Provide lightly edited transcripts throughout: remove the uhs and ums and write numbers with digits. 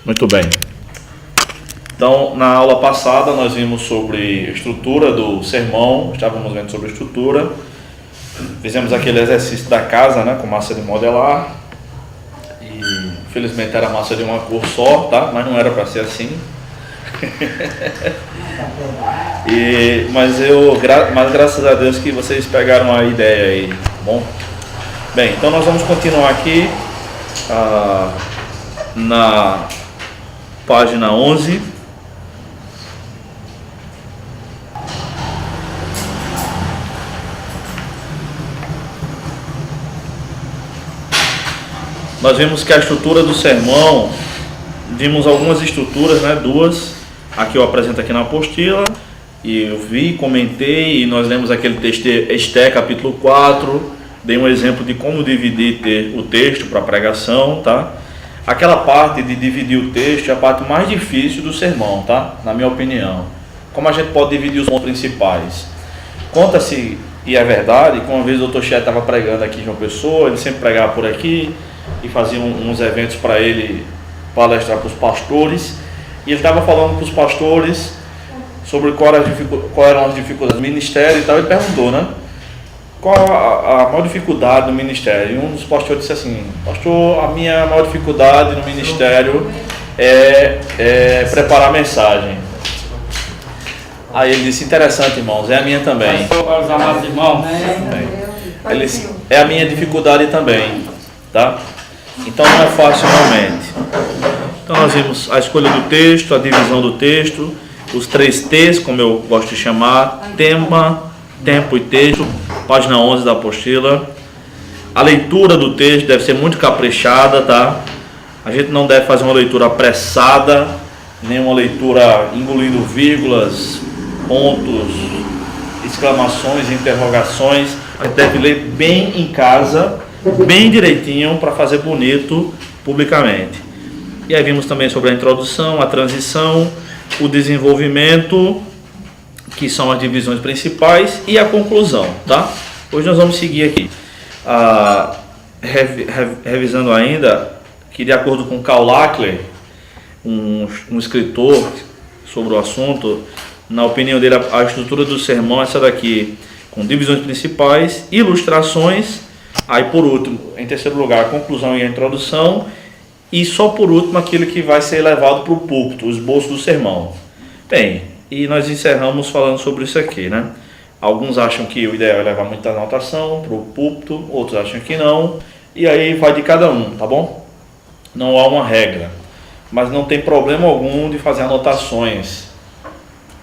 Muito bem. Então, na aula passada nós vimos sobre a estrutura do sermão, estávamos vendo sobre a estrutura, fizemos aquele exercício da casa, né, com massa de modelar, e infelizmente era massa de uma cor só, tá? Mas não era para ser assim. Mas graças a Deus que vocês pegaram a ideia aí, tá bom? Bem, então nós vamos continuar aqui na página 11. Nós vimos que a estrutura do sermão, vimos algumas estruturas, né, duas, aqui eu apresento aqui na apostila, e eu vi, comentei, e nós lemos aquele texto Esté, capítulo 4, dei um exemplo de como dividir o texto para pregação, tá? Aquela parte de dividir o texto é a parte mais difícil do sermão, tá? Na minha opinião. Como a gente pode dividir os pontos principais? Conta-se, e é verdade, que uma vez o Dr. Chet estava pregando aqui em João Pessoa, ele sempre pregava por aqui, e fazia uns eventos para ele palestrar para os pastores, e ele estava falando para os pastores sobre quais eram as dificuldades do ministério e tal. Ele perguntou, né, qual a maior dificuldade do ministério, e um dos pastores disse assim: pastor, a minha maior dificuldade no ministério é preparar a mensagem. Aí ele disse: interessante, irmãos, é a minha também. Os amados irmãos, É a minha dificuldade também, tá? Então não é fácil realmente. Então nós vimos a escolha do texto, a divisão do texto, os 3 T's, como eu gosto de chamar: tema, tempo e texto, página 11 da apostila. A leitura do texto deve ser muito caprichada, tá? A gente não deve fazer uma leitura apressada, nem uma leitura engolindo vírgulas, pontos, exclamações, interrogações. A gente deve ler bem em casa, bem direitinho, para fazer bonito publicamente. E aí vimos também sobre a introdução, a transição, o desenvolvimento, que são as divisões principais, e a conclusão, tá? Hoje nós vamos seguir aqui, revisando ainda, que de acordo com Karl Lackler, um escritor sobre o assunto, na opinião dele, a estrutura do sermão é essa daqui, com divisões principais, ilustrações, aí por último, em terceiro lugar, a conclusão e a introdução, e só por último aquilo que vai ser levado para o púlpito, o esboço do sermão. Bem, e nós encerramos falando sobre isso aqui, né? Alguns acham que o ideal é levar muita anotação para o púlpito, outros acham que não, e aí vai de cada um, tá bom? Não há uma regra, mas não tem problema algum de fazer anotações.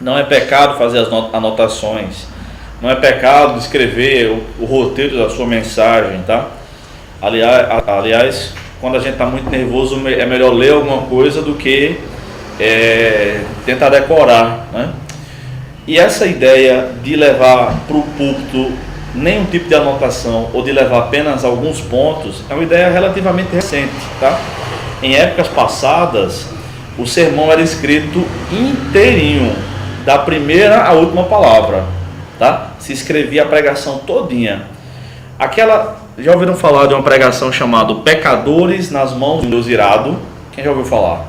Não é pecado fazer as anotações, não é pecado de escrever o roteiro da sua mensagem, tá? Aliás, quando a gente está muito nervoso, é melhor ler alguma coisa do que tentar decorar, né? E essa ideia de levar para o púlpito nenhum tipo de anotação ou de levar apenas alguns pontos é uma ideia relativamente recente, tá? Em épocas passadas, o sermão era escrito inteirinho, da primeira à última palavra, tá? Se escrevia a pregação todinha. Já ouviram falar de uma pregação chamada Pecadores nas Mãos de um Deus Irado? Quem já ouviu falar?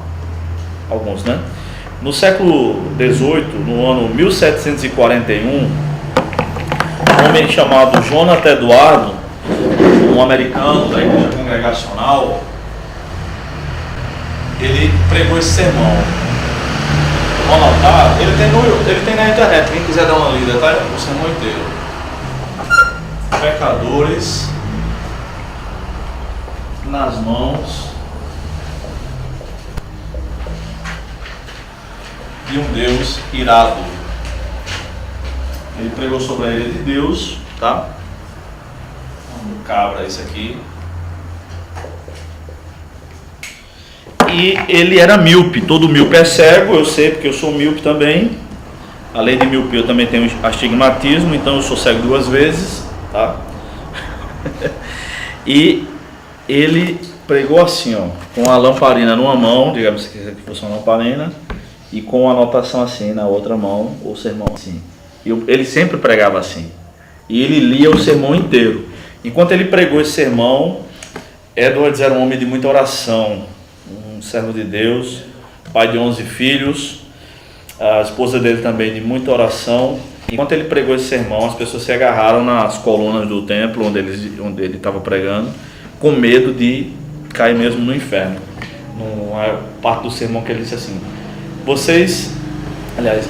Alguns, né? No século XVIII, no ano 1741, um homem chamado Jonathan Eduardo, um americano da igreja congregacional, ele pregou esse sermão. Vamos anotar? Ele tem na internet, quem quiser dar uma lida, tá? O sermão inteiro. Pecadores nas mãos de um Deus irado. Ele pregou sobre a ira de Deus, tá? Um cabra isso aqui. E ele era míope. Todo míope é cego, eu sei porque eu sou míope também. Além de miopia eu também tenho astigmatismo, então eu sou cego 2 vezes, tá? E ele pregou assim, ó, com a lamparina numa mão, digamos que fosse uma lamparina, e com a anotação assim na outra mão, o sermão assim. Ele sempre pregava assim. E ele lia o sermão inteiro. Enquanto ele pregou esse sermão, Edwards era um homem de muita oração, um um servo de Deus, pai de 11 filhos, a esposa dele também de muita oração. Enquanto ele pregou esse sermão, as pessoas se agarraram nas colunas do templo onde ele estava pregando, com medo de cair mesmo no inferno. Numa parte do sermão que ele disse assim: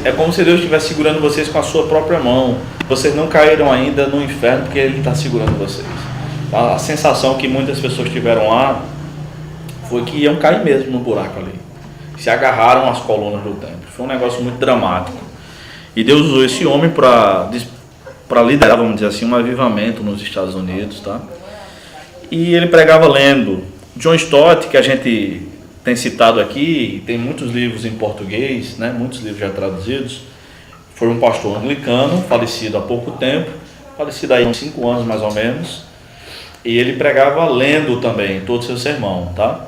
é como se Deus estivesse segurando vocês com a sua própria mão. Vocês não caíram ainda no inferno porque Ele está segurando vocês. A sensação que muitas pessoas tiveram lá foi que iam cair mesmo no buraco ali. Se agarraram às colunas do templo. Foi um negócio muito dramático. E Deus usou esse homem para liderar, vamos dizer assim, um avivamento nos Estados Unidos, tá? E ele pregava lendo. John Stott, que a gente tem citado aqui, tem muitos livros em português, né? Muitos livros já traduzidos. Foi um pastor anglicano, falecido há pouco tempo, falecido aí há uns 5 anos mais ou menos. E ele pregava lendo também todo o seu sermão, tá?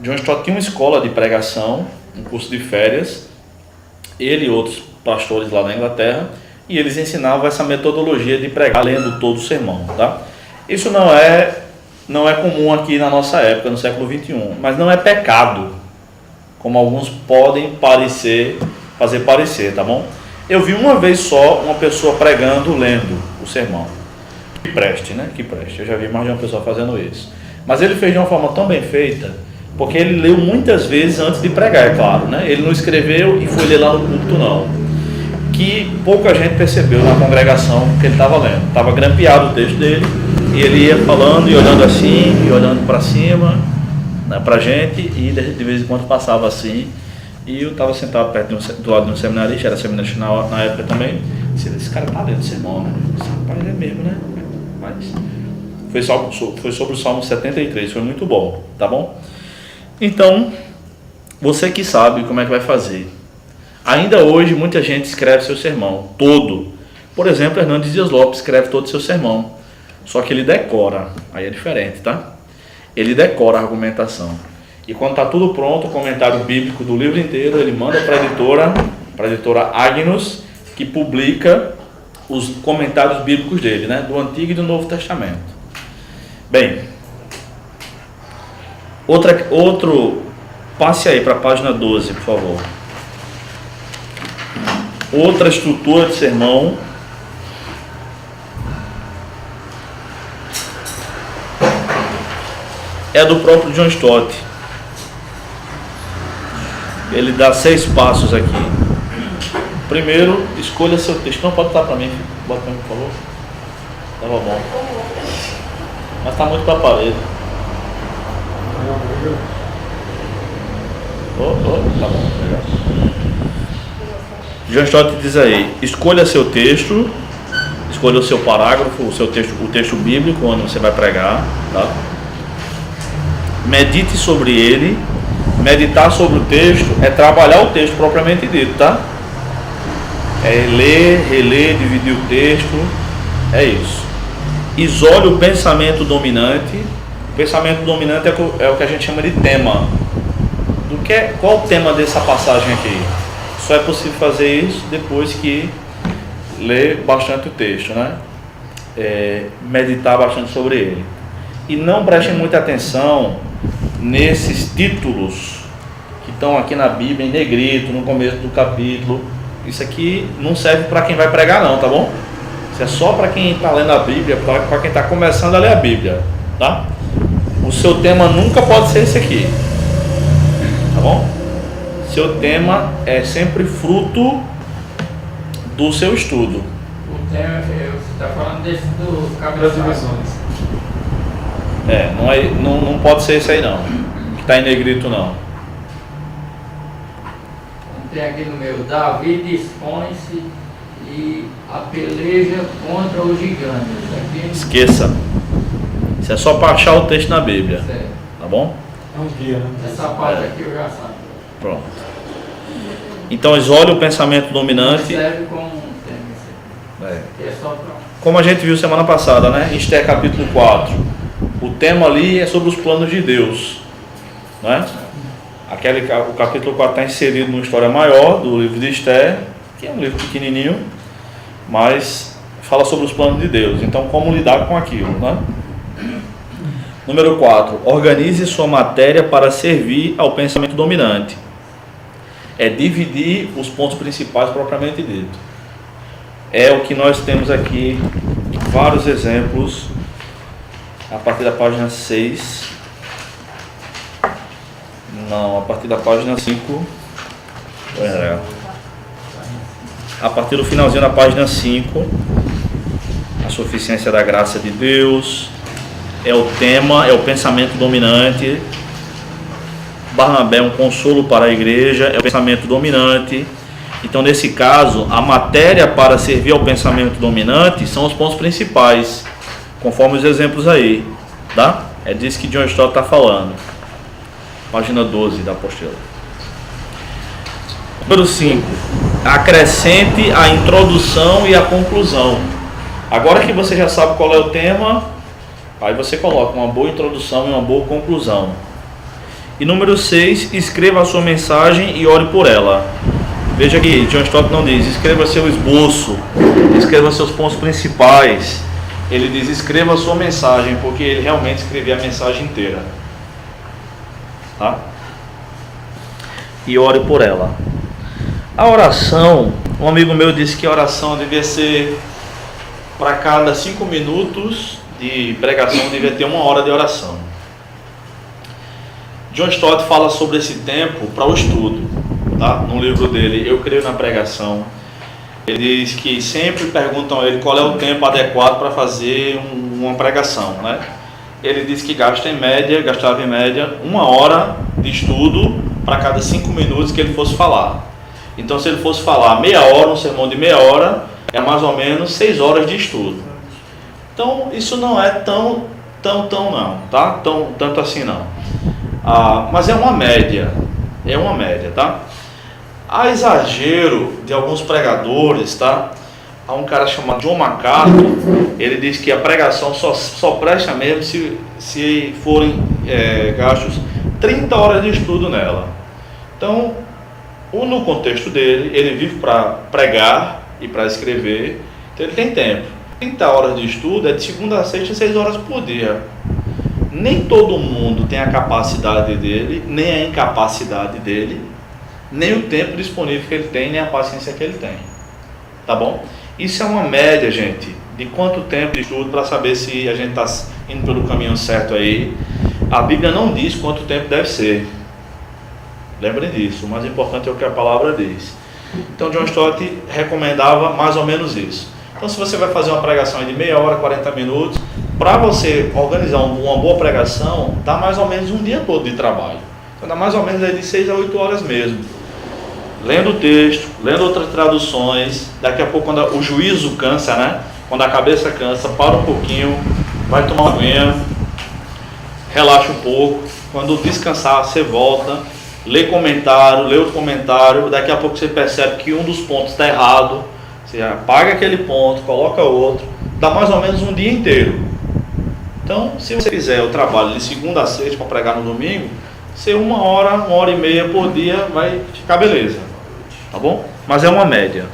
John Stott tinha uma escola de pregação, um curso de férias, ele e outros pastores lá na Inglaterra, e eles ensinavam essa metodologia de pregar lendo todo o sermão, tá? Isso não é comum aqui na nossa época, no século XXI, mas não é pecado, como alguns podem fazer parecer, tá bom? Eu vi uma vez só uma pessoa pregando, lendo o sermão. Que preste, né? Que preste. Eu já vi mais de uma pessoa fazendo isso. Mas ele fez de uma forma tão bem feita, porque ele leu muitas vezes antes de pregar, é claro, né? Ele não escreveu e foi ler lá no púlpito, não. Que pouca gente percebeu na congregação que ele estava lendo. Estava grampeado o texto dele, e ele ia falando e olhando assim, e olhando para cima, né, para a gente, e de vez em quando passava assim. E eu estava sentado perto do lado de um seminarista, era seminarista na época também. Esse cara está lendo sermão, né? Esse rapaz é mesmo, né? Mas foi sobre o Salmo 73, foi muito bom, tá bom? Então, você que sabe como é que vai fazer. Ainda hoje, muita gente escreve seu sermão, todo. Por exemplo, Hernandes Dias Lopes escreve todo o seu sermão. Só que ele decora, aí é diferente, tá? Ele decora a argumentação. E quando está tudo pronto, o comentário bíblico do livro inteiro, ele manda para a editora Agnus, que publica os comentários bíblicos dele, né? Do Antigo e do Novo Testamento. Bem, passe aí para a página 12, por favor. Outra estrutura de sermão. É do próprio John Stott. Ele dá 6 passos aqui. Primeiro, escolha seu texto. Não, pode estar para mim. Bota para mim, por favor. Tava bom. Mas está muito para a parede. Tá bom, legal. John Stott diz aí: escolha seu texto, escolha o seu parágrafo, o texto bíblico onde você vai pregar, tá? Medite sobre ele. Meditar sobre o texto é trabalhar o texto propriamente dito, tá? É ler, reler, dividir o texto, é isso. Isole o pensamento dominante. O pensamento dominante é o que a gente chama de tema. Qual o tema dessa passagem aqui? Só é possível fazer isso depois que ler bastante o texto, né? Meditar bastante sobre ele. E não prestem muita atenção nesses títulos que estão aqui na Bíblia em negrito, no começo do capítulo. Isso aqui não serve para quem vai pregar não, tá bom? Isso é só para quem está lendo a Bíblia, para quem está começando a ler a Bíblia, tá? O seu tema nunca pode ser esse aqui, tá bom? Seu tema é sempre fruto do seu estudo. O tema, você está falando desse do cabeçalho. Não pode ser esse aí não, que está em negrito não. Tem aqui no meu: Davi dispõe-se e a peleja contra os gigantes. Aqui... Esqueça. Isso é só para achar o texto na Bíblia. Certo. Tá bom? É um guia, né? Essa parte aqui eu já sabe. Pronto. Então isole o pensamento dominante. Serve como um tema. É só pra... Como a gente viu semana passada, né? Esther capítulo 4. O tema ali é sobre os planos de Deus, não é? O capítulo 4 está inserido numa história maior do livro de Esther, que é um livro pequenininho, mas fala sobre os planos de Deus. Então, como lidar com aquilo, né? Número 4. Organize sua matéria para servir ao pensamento dominante. É dividir os pontos principais propriamente dito. É o que nós temos aqui, vários exemplos, a partir da página 6. Não, a partir da página 5. A partir do finalzinho da página 5. A suficiência da graça de Deus. É o tema, é o pensamento dominante. Barnabé é um consolo para a igreja, é o pensamento dominante. Então, nesse caso, a matéria para servir ao pensamento dominante são os pontos principais, conforme os exemplos aí, tá? É disso que John Stott está falando. Página 12 da apostila. Número 5. Acrescente a introdução e a conclusão. Agora que você já sabe qual é o tema, aí você coloca uma boa introdução e uma boa conclusão. E número 6, escreva a sua mensagem e ore por ela. Veja que John Stott não diz, escreva seu esboço, escreva seus pontos principais. Ele diz, escreva a sua mensagem, porque ele realmente escrevia a mensagem inteira. Tá? E ore por ela. A oração, um amigo meu disse que a oração devia ser, para cada 5 minutos de pregação, devia ter 1 hora de oração. John Stott fala sobre esse tempo para o estudo, tá? No livro dele, Eu Creio na Pregação, ele diz que sempre perguntam a ele qual é o tempo adequado para fazer uma pregação, né? Ele diz que gastava em média 1 hora de estudo para cada 5 minutos que ele fosse falar. Então, se ele fosse falar meia hora, um sermão de meia hora, é mais ou menos 6 horas de estudo. Então, isso não é tão não, tá? Tanto assim não. Mas é uma média, tá? Há exagero de alguns pregadores, tá? Há um cara chamado John MacArthur, ele diz que a pregação só presta mesmo se forem gastos 30 horas de estudo nela. Então, no contexto dele, ele vive para pregar e para escrever, então ele tem tempo. 30 horas de estudo é de segunda a sexta, 6 horas por dia. Nem todo mundo tem a capacidade dele, nem a incapacidade dele, nem o tempo disponível que ele tem, nem a paciência que ele tem. Tá bom? Isso é uma média, gente, de quanto tempo de estudo para saber se a gente está indo pelo caminho certo aí. A Bíblia não diz quanto tempo deve ser. Lembrem disso, o mais importante é o que a palavra diz. Então, John Stott recomendava mais ou menos isso. Então, se você vai fazer uma pregação de meia hora, 40 minutos, para você organizar uma boa pregação, dá mais ou menos um dia todo de trabalho. Então, dá mais ou menos de 6 a 8 horas mesmo. Lendo o texto, lendo outras traduções. Daqui a pouco, quando o juízo cansa, né? Quando a cabeça cansa, para um pouquinho, vai tomar uma aguinha, relaxa um pouco. Quando descansar, você volta, lê comentário, lê outro comentário. Daqui a pouco você percebe que um dos pontos está errado. Você apaga aquele ponto, coloca outro. Dá mais ou menos um dia inteiro. Então, se você fizer o trabalho de segunda a sexta para pregar no domingo, ser 1 hora e meia por dia vai ficar beleza. Tá bom? Mas é uma média.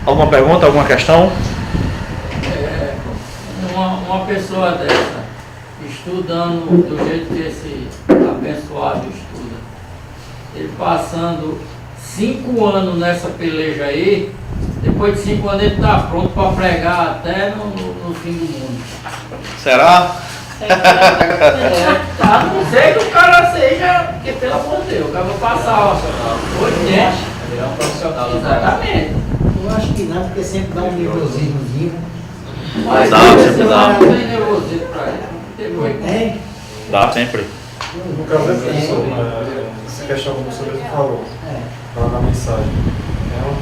Alguma pergunta, alguma questão? Uma pessoa dessa, estudando do jeito que esse abençoado estuda, ele passando 5 anos nessa peleja aí, depois de 5 anos ele está pronto para pregar até no fim do mundo. Será? A não ser que o cara seja, porque pelo amor de Deus, o cara vai passar 80. Ele é um profissional. Exatamente. Eu acho que não, porque sempre dá um nervosismozinho. Mas dá, sempre dá. Não tem nervosismo pra ele. Dá sempre. No caso é professor, essa questão que o professor mesmo falou, na mensagem,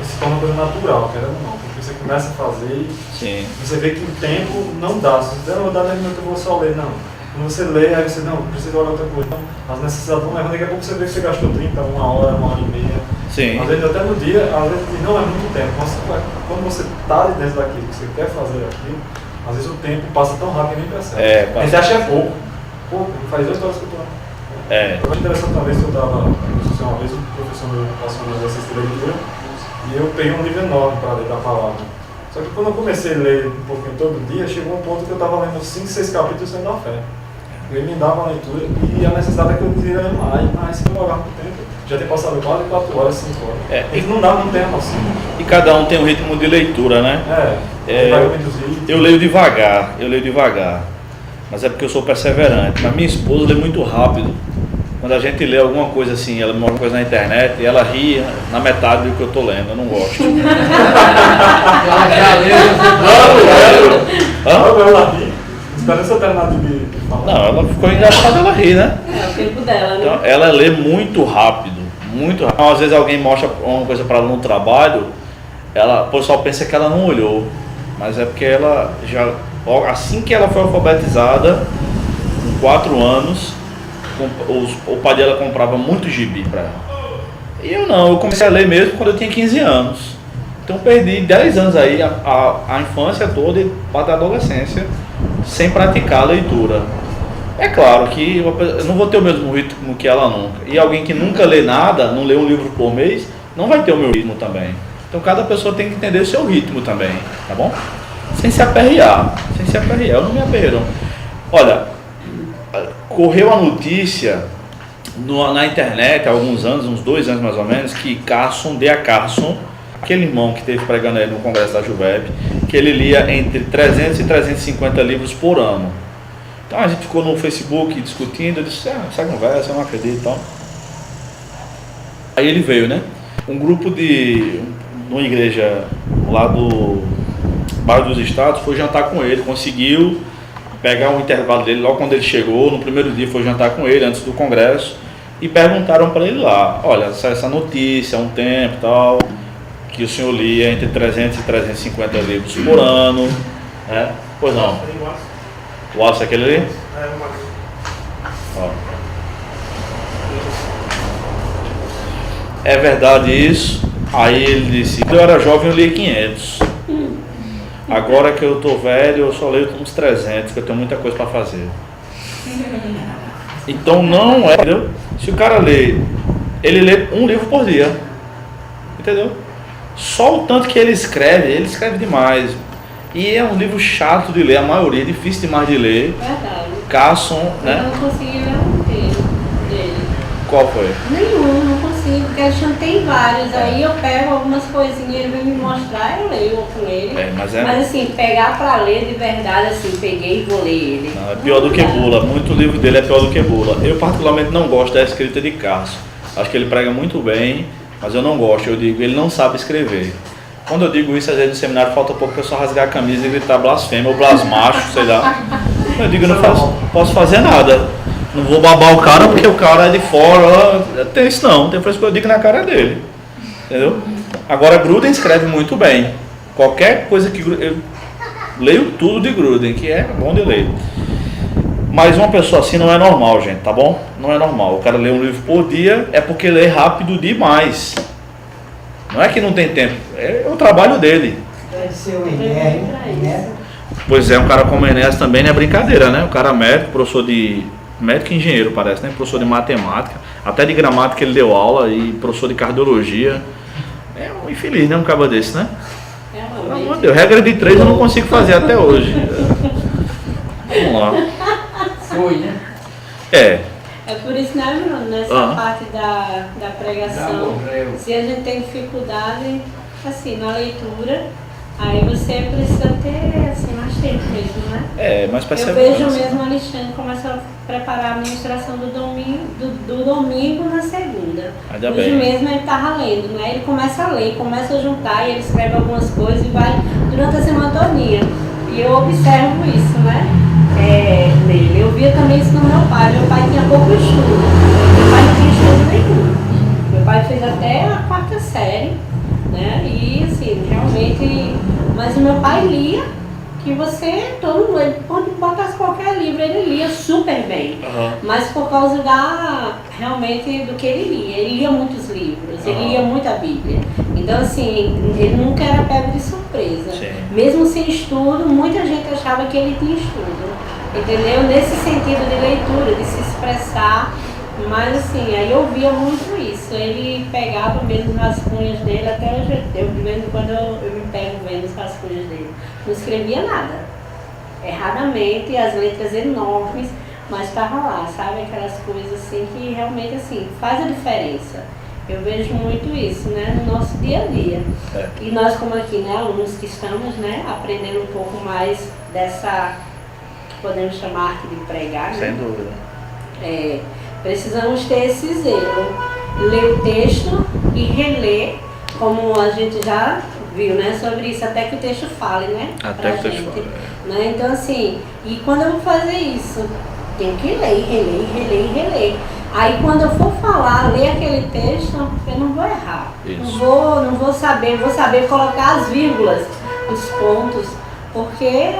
se torna uma coisa natural, querendo ou não, porque você começa a fazer e você vê que o tempo não dá. Se você der uma data, eu vou só ler, não. Quando você lê, aí você não precisa olhar outra coisa. Então, as necessidades vão levando, daqui a pouco você vê que você gastou 30, 1 hora, 1 hora e meia. Sim. Às vezes até no dia, às vezes não é muito tempo. Quando você está dentro daquilo que você quer fazer aquilo, às vezes o tempo passa tão rápido que nem percebe. A gente acha pouco. Pouco, faz 2 horas que eu estou lá. Eu acho interessante uma vez que eu estava, uma vez o professor meu passou um exercício de leitura e eu peguei um livro enorme para ler da palavra. Só que quando eu comecei a ler um pouquinho todo dia, chegou um ponto que eu estava lendo 5, 6 capítulos sem dar fé. Eu emendava a leitura e a necessidade é que eu queria ler mais, se eu olhar pro tempo, já tem passado quase 4 horas, 5 horas. E não tem assim. E cada um tem um ritmo de leitura, né? Eu leio devagar, mas é porque eu sou perseverante. Mas minha esposa lê muito rápido. Quando a gente lê alguma coisa assim, ela mostra uma coisa na internet e ela ri na metade do que eu tô lendo, eu não gosto. Ela já leu. Ela ri. Espera essa terminar de falar. Não, ela ficou engraçada, ela ri, né? É o tempo dela, né? Então, ela lê muito rápido, muito rápido. Às vezes alguém mostra uma coisa para ela no trabalho, o pessoal pensa que ela não olhou, mas é porque ela já, assim que ela foi alfabetizada, com 4 anos, o pai dela comprava muito gibi para ela. E eu não, eu comecei a ler mesmo quando eu tinha 15 anos. Então perdi 10 anos aí, a infância toda e parte da adolescência, sem praticar a leitura. É claro que eu não vou ter o mesmo ritmo que ela nunca. E alguém que nunca lê nada, não lê um livro por mês, não vai ter o meu ritmo também. Então cada pessoa tem que entender o seu ritmo também, tá bom? Sem se aperrear, eu não me aperreio. Olha, correu a notícia na internet há alguns anos, uns 2 anos mais ou menos, que D.A. Carson, aquele irmão que esteve pregando aí no Congresso da Juvep, que ele lia entre 300 e 350 livros por ano. Então a gente ficou no Facebook discutindo, eu disse, essa conversa eu não acredito e tal. Aí ele veio, né? Um grupo numa igreja lá do Bairro dos Estados foi jantar com ele, conseguiu pegar um intervalo dele logo quando ele chegou, no primeiro dia foi jantar com ele antes do congresso e perguntaram para ele lá, olha, essa notícia há um tempo e tal, que o senhor lia entre 300 e 350 livros por ano, né? Pois não. O Wallace é aquele ali? Ó. É verdade isso? Aí ele disse, quando eu era jovem eu lia 500. Agora que eu tô velho eu só leio uns 300, que eu tenho muita coisa para fazer. Então não é, entendeu? Se o cara ele lê um livro por dia, entendeu? Só o tanto que ele escreve demais. E é um livro chato de ler, a maioria é difícil demais de ler. Verdade. Carson, né? Eu não consegui ler um inteiro dele. Qual foi? Nenhum, não consigo, porque ele tem vários. Aí eu pego algumas coisinhas, ele vem me mostrar, eu leio com ele. Mas assim, pegar pra ler de verdade, assim, peguei e vou ler ele. Não, é pior do que bula. Muito livro dele é pior do que bula. Eu particularmente não gosto da escrita de Carson. Acho que ele prega muito bem, mas eu não gosto. Eu digo, ele não sabe escrever. Quando eu digo isso, às vezes no seminário falta pouco o pessoal rasgar a camisa e gritar blasfêmia ou blasmacho, sei lá. Eu digo, eu não posso fazer nada. Não vou babar o cara porque o cara é de fora. Tem isso não, tem coisa que eu digo na cara dele. Entendeu? Agora, Gruden escreve muito bem. Qualquer coisa que... Eu leio tudo de Gruden, que é bom de ler. Mas uma pessoa assim não é normal, gente, tá bom? Não é normal. O cara lê um livro por dia é porque lê rápido demais. Não é que não tem tempo, é o trabalho dele. Deve ser o Enéas, né? Pois é, um cara como o Enéas também não é brincadeira, né? O cara é médico, professor de... Médico e engenheiro, parece, né? Professor de matemática, até de gramática ele deu aula e professor de cardiologia. É um infeliz, né? Um cabo desse, né? Pelo amor de Deus, regra de 3 eu não consigo fazer até hoje. Vamos lá. Foi, né? É por isso, né, Bruno, nessa parte da pregação, se a gente tem dificuldade, assim, na leitura, aí você precisa ter, assim, mais tempo mesmo, né? Mas eu vejo mesmo o Alexandre começa a preparar a ministração do domingo na segunda. Hoje mesmo ele estava lendo, né? Ele começa a ler, começa a juntar, e ele escreve algumas coisas e vai durante a semana todinha. E eu observo isso, né? Nele. Eu via também isso no meu pai tinha pouco estudo, meu pai não tinha estudo nenhum, meu pai fez até a 4ª série, né, e assim, realmente, mas o meu pai lia, que ele pode botar qualquer livro, ele lia super bem, mas por causa realmente do que ele lia muitos livros, ele lia muita Bíblia, então assim, ele nunca era pego de surpresa. Sim. Mesmo sem estudo, muita gente achava que ele tinha estudo, entendeu? Nesse sentido de leitura, de se expressar, Mas assim, aí eu via muito isso. Ele pegava mesmo os rascunhos dele, até hoje, de vez em quando eu me pego vendo os rascunhos dele. Não escrevia nada. Erradamente, as letras enormes, mas estava lá, sabe? Aquelas coisas assim que realmente assim, faz a diferença. Eu vejo muito isso, né, no nosso dia a dia. E nós como aqui, né, alunos que estamos, né, aprendendo um pouco mais dessa, podemos chamar arte de pregar, né? Sem dúvida. Precisamos ter esse zelo. Ler o texto e reler, como a gente já viu, né, sobre isso, até que o texto fale, né? Até que o texto fale. Né? Então assim, e quando eu vou fazer isso? Tenho que ler, reler. Aí quando eu for falar, ler aquele texto, eu não vou errar. Não vou saber colocar as vírgulas, os pontos, porque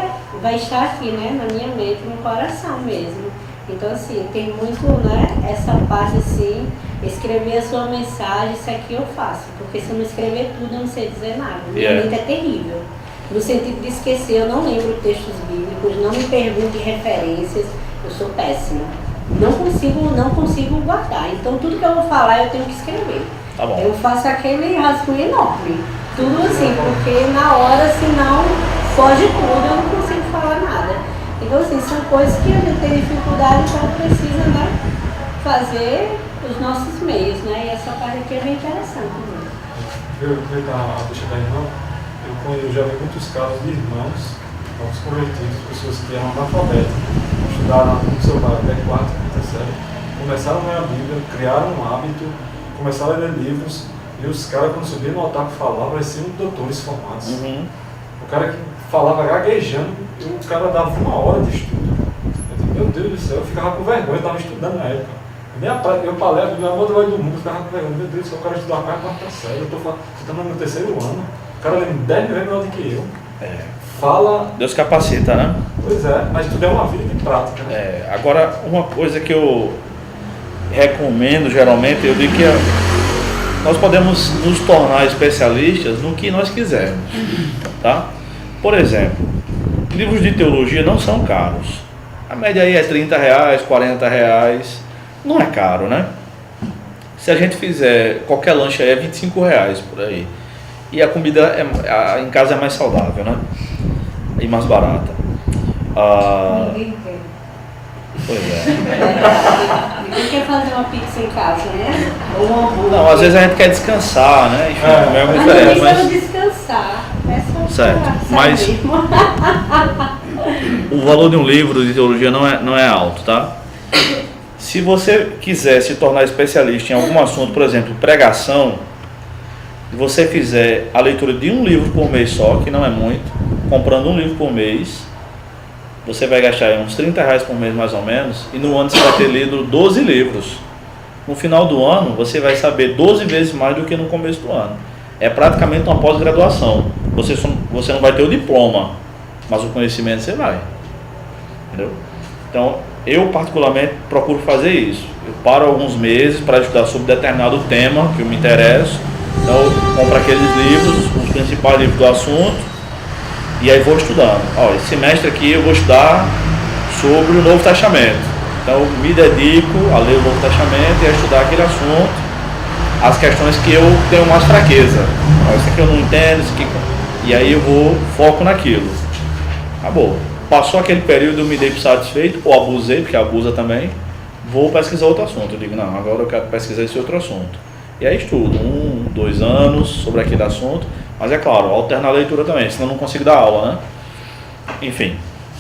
vai estar aqui, né, na minha mente, no coração mesmo. Então assim, tem muito, né, essa parte assim, escrever a sua mensagem, isso aqui eu faço, porque se eu não escrever tudo, eu não sei dizer nada. Minha mente é terrível. No sentido de esquecer, eu não lembro textos bíblicos, não me pergunte referências, eu sou péssima. Não consigo guardar. Então tudo que eu vou falar eu tenho que escrever. Tá bom. Eu faço aquele rascunho enorme. Tudo assim, porque na hora, senão foge tudo, eu não consigo falar nada. Então assim, são coisas que a gente tem dificuldade, então precisa, né, fazer os nossos meios, né? E essa parte aqui é bem interessante. Aproveitar a deixa da irmã, eu já vi muitos casos de irmãos, novos convertidos, pessoas que eram analfabetas, estudaram no seu bar até 4ª, 5ª série, começaram a ler a Bíblia, criaram um hábito, começaram a ler livros, e os caras, quando subiam no altar para falar, pareciam doutores formados. O cara que falava gaguejando, o cara dava 1 hora de estudo. Eu disse, meu Deus do céu, eu ficava com vergonha, eu estava estudando na época. Eu palestra, minha outra vai do mundo, eu ficava com vergonha, meu Deus do céu, o cara estudou a 4ª série, eu estou no meu 3º ano, o cara lê 10 mil vezes melhor do que eu. Fala... Deus capacita, né? Pois é, mas tudo é uma vida de prática, né? Agora, uma coisa que eu recomendo geralmente, eu digo que nós podemos nos tornar especialistas no que nós quisermos, tá? Por exemplo, livros de teologia não são caros. A média aí é R$30, R$40, não é caro, né? Se a gente fizer qualquer lanche aí é R$25 por aí. E a comida em casa é mais saudável, né? E mais barata. Ninguém quer. Pois é. Ninguém quer fazer uma pizza em casa, né? Ou um hambúrguer. Não, às vezes a gente quer descansar, né? Enfim, não é muito Mas não diferente. precisa descansar. É só certo. Mas o valor de um livro de teologia não é alto, tá? Se você quiser se tornar especialista em algum assunto, por exemplo, pregação, se você fizer a leitura de um livro por mês só, que não é muito, comprando um livro por mês, você vai gastar uns R$30 por mês mais ou menos, e no ano você vai ter lido 12 livros. No final do ano, você vai saber 12 vezes mais do que no começo do ano. É praticamente uma pós-graduação. Você não vai ter o diploma, mas o conhecimento você vai. Entendeu? Então, eu particularmente procuro fazer isso. Eu paro alguns meses para estudar sobre determinado tema que eu me interesso. Então eu compro aqueles livros, os principais livros do assunto, e aí vou estudando. Esse semestre aqui eu vou estudar sobre o Novo Testamento. Então eu me dedico a ler o Novo Testamento e a estudar aquele assunto, as questões que eu tenho mais fraqueza. Isso aqui eu não entendo, isso aqui... e aí eu foco naquilo. Acabou. Passou aquele período, eu me dei por satisfeito, ou abusei, porque abusa também, vou pesquisar outro assunto. Eu digo, não, agora eu quero pesquisar esse outro assunto. E aí estudo 1, 2 anos sobre aquele assunto, mas é claro, alternar a leitura também, senão eu não consigo dar aula, né? Enfim,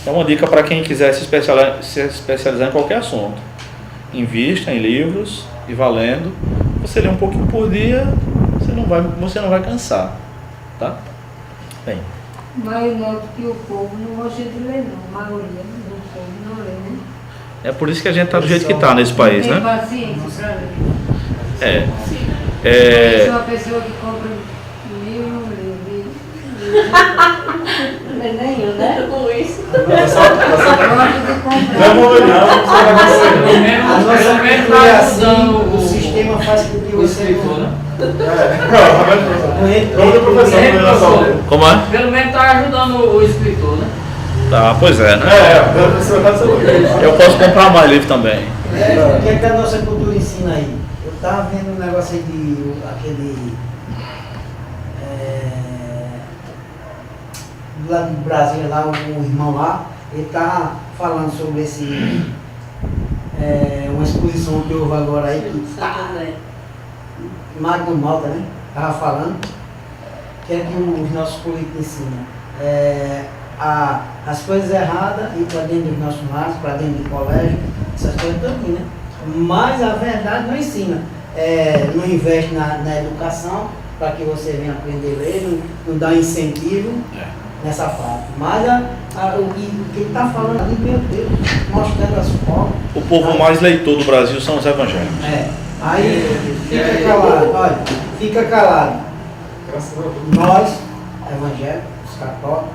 é uma dica para quem quiser se especializar em qualquer assunto. Invista em livros e valendo. Você lê um pouquinho por dia, você não vai cansar, tá? Bem. Mas eu noto que o povo não gosta de ler, não. A maioria do povo não lê, né? É por isso que a gente tá do jeito que tá nesse país, né? Tem paciência pra ler. É uma pessoa que compra 1000 não lê. Não é nenhum, né? Com isso. Pelo menos é assim, o sistema faz com que você Como é? Pelo menos está ajudando o escritor, né? Tá, pois é, né? Eu posso comprar mais livro também. O que é que a nossa cultura ensina aí? Eu estava vendo um negócio aí de aquele. Do lado do Brasil, lá, o irmão lá, ele estava falando sobre esse. Uma exposição que houve agora aí. Magno Malta, né? Estava falando. Que é que os nossos políticos ensinam. As coisas erradas, ir para dentro dos nossos lares, para dentro do colégio, essas coisas todinhas, né? Mas a verdade não ensina. Não investe na educação para que você venha aprender a ler, não dá incentivo nessa parte. Mas o que ele está falando ali, meu Deus, mostrando as formas. O povo mais leitor do Brasil são os evangélicos. Aí fica calado, olha, fica calado. Nós, evangélicos, os católicos,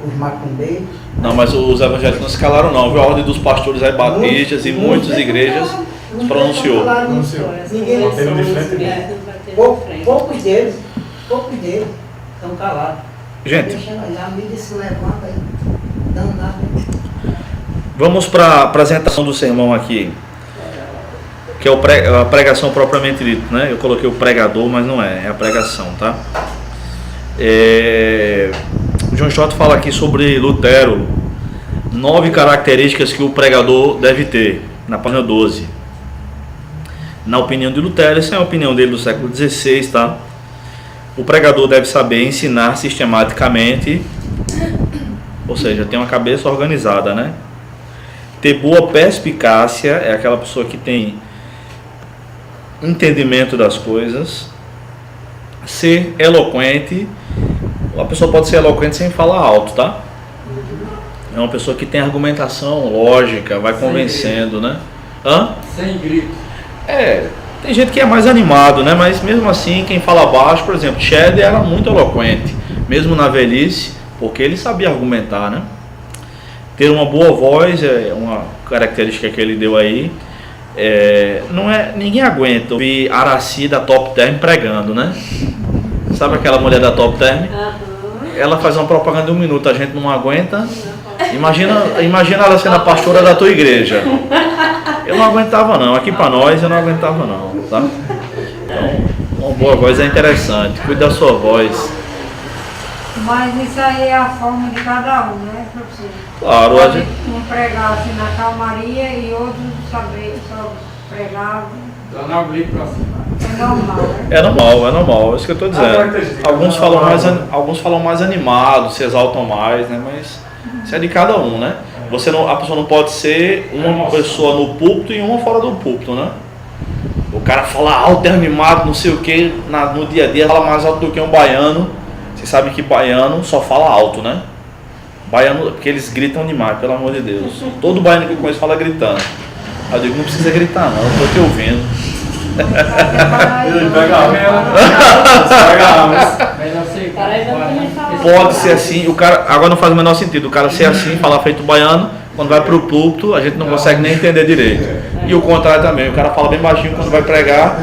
os macumbeiros. Não, mas os evangélicos não se calaram não, viu? A ordem dos pastores aí batistas e muitas igrejas se pronunciou. Ninguém poucos deles estão calados. Gente, A mídia se levanta aí, danado. vamos para a apresentação do sermão aqui, que é a pregação propriamente dita, né? Eu coloquei o pregador, mas não é a pregação, tá? O John Stott fala aqui sobre Lutero, 9 características que o pregador deve ter, na página 12. Na opinião de Lutero, essa é a opinião dele do século XVI, tá? O pregador deve saber ensinar sistematicamente, ou seja, ter uma cabeça organizada, né? Ter boa perspicácia, é aquela pessoa que tem entendimento das coisas. Ser eloquente, a pessoa pode ser eloquente sem falar alto, tá? É uma pessoa que tem argumentação lógica, vai convencendo, né? Sem grito. Tem gente que é mais animado, né? Mas mesmo assim, quem fala baixo, por exemplo, Shedd era muito eloquente, mesmo na velhice, porque ele sabia argumentar, né? Ter uma boa voz é uma característica que ele deu aí. Ninguém aguenta ouvir Araci da Top Term pregando, né? Sabe aquela mulher da Top Term? Ela faz uma propaganda de 1 minuto, a gente não aguenta. Imagina ela sendo a pastora da tua igreja. Eu não aguentava não, aqui para nós eu não aguentava não, tá? Então, uma boa voz é interessante, cuide da sua voz. Mas isso aí é a forma de cada um, né, professor? Claro, pode um pregar assim na calmaria e outros saber só pregar. Dando a grito pra cima. É normal, né? É normal, é isso que eu estou dizendo. Alguns falam mais animados, se exaltam mais, né? Mas isso é de cada um, né? A pessoa não pode ser uma pessoa no púlpito e uma fora do púlpito, né? O cara fala alto, é animado, não sei o que, no dia a dia fala mais alto do que um baiano. Você sabe que baiano só fala alto, né? Baiano, porque eles gritam demais, pelo amor de Deus. Todo baiano que eu conheço fala gritando. Eu digo, não precisa gritar não, eu tô te ouvindo. Pode ser assim, o cara, agora não faz o menor sentido, o cara ser assim, falar feito baiano, quando vai pro púlpito, a gente não consegue nem entender direito. E o contrário também, o cara fala bem baixinho quando vai pregar.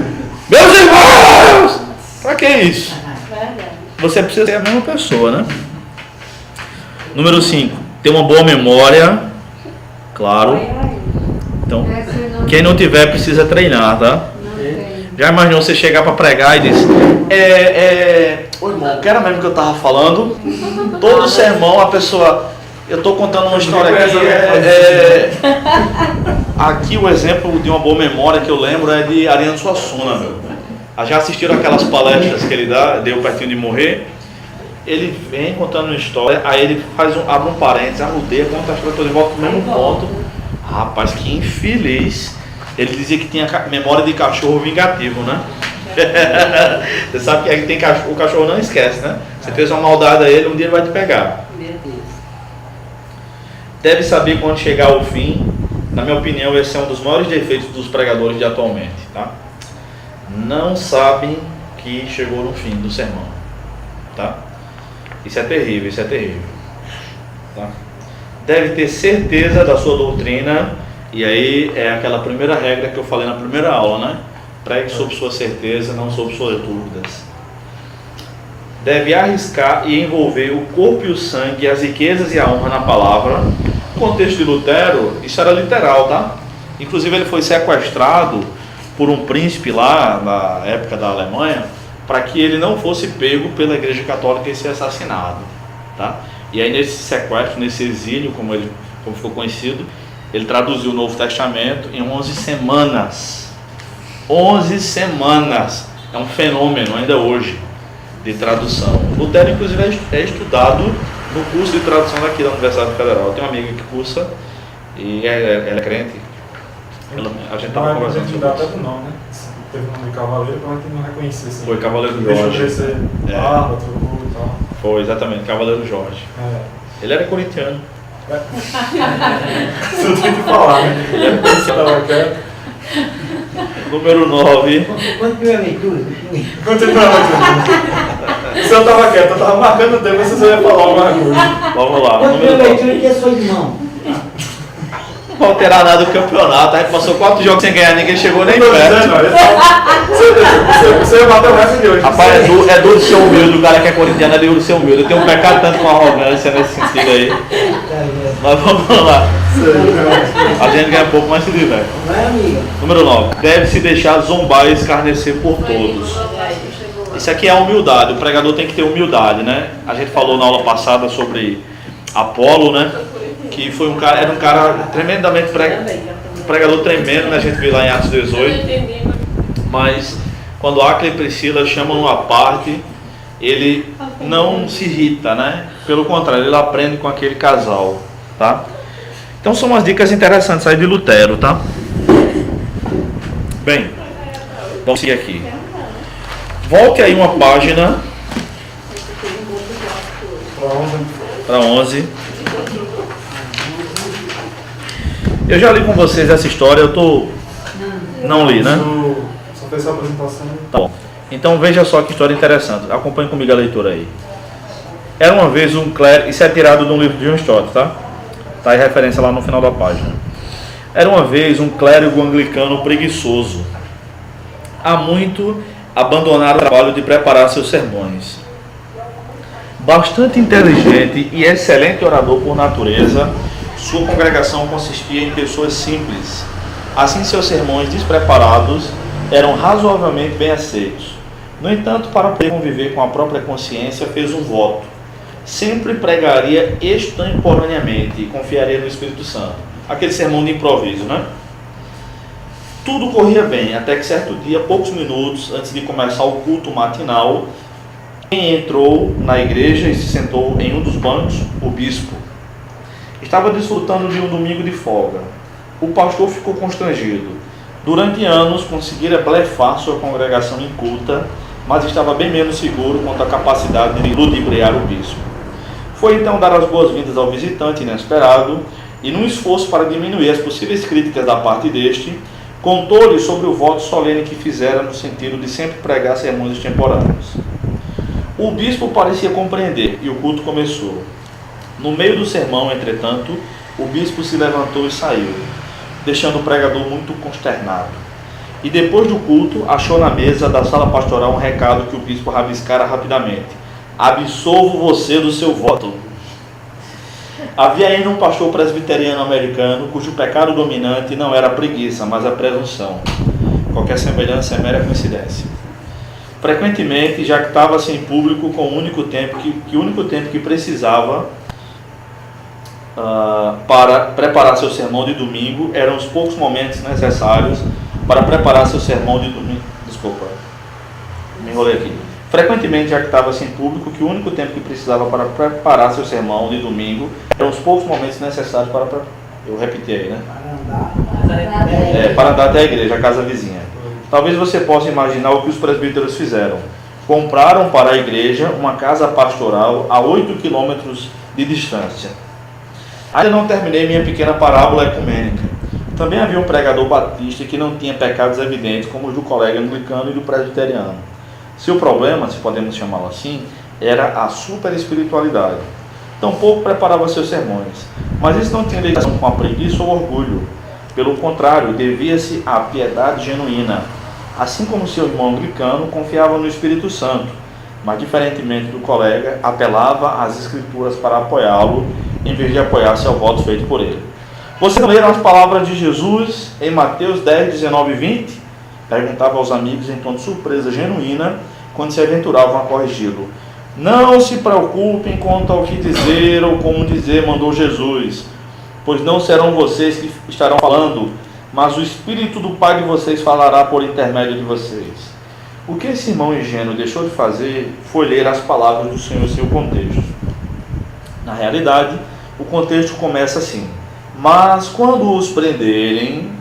Meus irmãos! Pra que isso? Você precisa ser a mesma pessoa, né? Número 5, ter uma boa memória, claro. Então, quem não tiver precisa treinar, tá? Já imaginou você chegar para pregar e diz: ô irmão, que era mesmo que eu tava falando? Todo sermão a pessoa, eu tô contando uma história aqui. Aqui o exemplo de uma boa memória que eu lembro é de Ariano Suassuna. Já assistiram aquelas palestras que ele deu pertinho de morrer? Ele vem contando uma história, aí ele abre um parênteses, arrudeia, conta a história toda e volta pro mesmo ponto. Rapaz, que infeliz. Ele dizia que tinha memória de cachorro vingativo, né? Você sabe que tem cachorro, o cachorro não esquece, né? Você fez uma maldade a ele, um dia ele vai te pegar. Meu Deus. Deve saber quando chegar ao fim. Na minha opinião, esse é um dos maiores defeitos dos pregadores de atualmente, tá? Não sabem que chegou no fim do sermão, tá? Isso é terrível, tá? Deve ter certeza da sua doutrina, e aí é aquela primeira regra que eu falei na primeira aula, né? Pregue sobre sua certeza, não sobre suas dúvidas. Deve arriscar e envolver o corpo e o sangue, as riquezas e a honra na palavra. No contexto de Lutero, isso era literal, tá? Inclusive ele foi sequestrado por um príncipe lá na época da Alemanha, para que ele não fosse pego pela Igreja Católica e ser assassinado, tá? E aí nesse sequestro, nesse exílio, como ficou conhecido, ele traduziu o Novo Testamento em 11 semanas. 11 semanas! É um fenômeno ainda hoje de tradução. Lutero, inclusive, é estudado no curso de tradução daqui da Universidade Federal. Eu tenho uma amiga que cursa e ela é crente. A gente estava conversando sobre isso. Até do nome, né? Teve o nome de Cavaleiro, para que não reconhecer assim. Foi Cavaleiro Jorge. Deixa eu crescer barba, trocou e tal. Foi, exatamente, Cavaleiro Jorge. Ele era corintiano. Você tem que falar, né? Você estava quieto. Número 9. Quanto que é a leitura? Continua a leitura. Você não estava quieto, eu estava marcando o tempo, você ia falar alguma coisa. Vamos lá. Quanto que é a leitura que é sua irmão? Não alterar nada do campeonato, a gente passou 4 jogos sem ganhar, ninguém chegou nem perto. Você vai bater o resto de hoje. Rapaz, é duro ser humilde, o cara que é corintiano é duro ser humilde. Eu tenho um pecado tanto com arrogância nesse sentido aí. Mas vamos lá. A gente ganha pouco, mas se diverte. Número 9. Deve-se deixar zombar e escarnecer por todos. Isso aqui é a humildade, o pregador tem que ter humildade, né? A gente falou na aula passada sobre Apolo, né? Que foi era um cara tremendamente um pregador tremendo, né? A gente viu lá em Atos 18. Mas quando Áquila e Priscila chamam à parte, ele não se irrita, né? Pelo contrário, ele aprende com aquele casal, tá? Então são umas dicas interessantes aí de Lutero, tá? Bem, vamos seguir aqui. Volte aí uma página para 11. Eu já li com vocês essa história, não li, né? Só fez a apresentação. Tá bom. Então veja só que história interessante. Acompanhe comigo a leitura aí. Era uma vez um clérigo, isso é tirado de um livro de John Stott, tá? Tá aí referência lá no final da página. Era uma vez um clérigo anglicano preguiçoso. Há muito abandonaram o trabalho de preparar seus sermões. Bastante inteligente e excelente orador por natureza, sua congregação consistia em pessoas simples. Assim, seus sermões despreparados eram razoavelmente bem aceitos. No entanto, para poder conviver com a própria consciência, fez um voto. Sempre pregaria extemporaneamente e confiaria no Espírito Santo. Aquele sermão de improviso, né? Tudo corria bem, até que certo dia, poucos minutos antes de começar o culto matinal, quem entrou na igreja e se sentou em um dos bancos, o bispo. Estava desfrutando de um domingo de folga. O pastor ficou constrangido. Durante anos conseguira blefar sua congregação inculta, mas estava bem menos seguro quanto à capacidade de ludibriar o bispo. Foi então dar as boas-vindas ao visitante inesperado e, num esforço para diminuir as possíveis críticas da parte deste, contou-lhe sobre o voto solene que fizera no sentido de sempre pregar sermões extemporâneos. O bispo parecia compreender e o culto começou. No meio do sermão, entretanto, o bispo se levantou e saiu, deixando o pregador muito consternado. E depois do culto, achou na mesa da sala pastoral um recado que o bispo rabiscara rapidamente. Absolvo você do seu voto. Havia ainda um pastor presbiteriano americano cujo pecado dominante não era a preguiça, mas a presunção. Qualquer semelhança é mera coincidência. Frequentemente jactava-se em público com o único tempo que precisava para preparar seu sermão de domingo eram os poucos momentos necessários para preparar seu sermão de domingo. Desculpa, me enrolei aqui. Frequentemente jactava-se em público que o único tempo que precisava para preparar seu sermão de domingo eram os poucos momentos necessários para eu repeti aí, né? Para andar até a igreja, a casa vizinha. Talvez você possa imaginar o que os presbíteros fizeram. Compraram para a igreja uma casa pastoral a 8 quilômetros de distância. Ainda não terminei minha pequena parábola ecumênica. Também havia um pregador batista que não tinha pecados evidentes, como os do colega anglicano e do presbiteriano. Seu problema, se podemos chamá-lo assim, era a superespiritualidade. Tampouco preparava seus sermões, mas isso não tinha ligação com a preguiça ou orgulho. Pelo contrário, devia-se à piedade genuína. Assim como seu irmão anglicano confiava no Espírito Santo, mas diferentemente do colega, apelava às Escrituras para apoiá-lo, em vez de apoiar-se ao voto feito por ele. Vocês leram as palavras de Jesus em Mateus 10, 19 e 20? Perguntava aos amigos em tom de surpresa genuína quando se aventuravam a corrigi-lo. Não se preocupem quanto ao que dizer ou como dizer, mandou Jesus, pois não serão vocês que estarão falando, mas o Espírito do Pai de vocês falará por intermédio de vocês. O que esse irmão ingênuo deixou de fazer foi ler as palavras do Senhor em seu contexto. Na realidade, o contexto começa assim: mas quando os prenderem,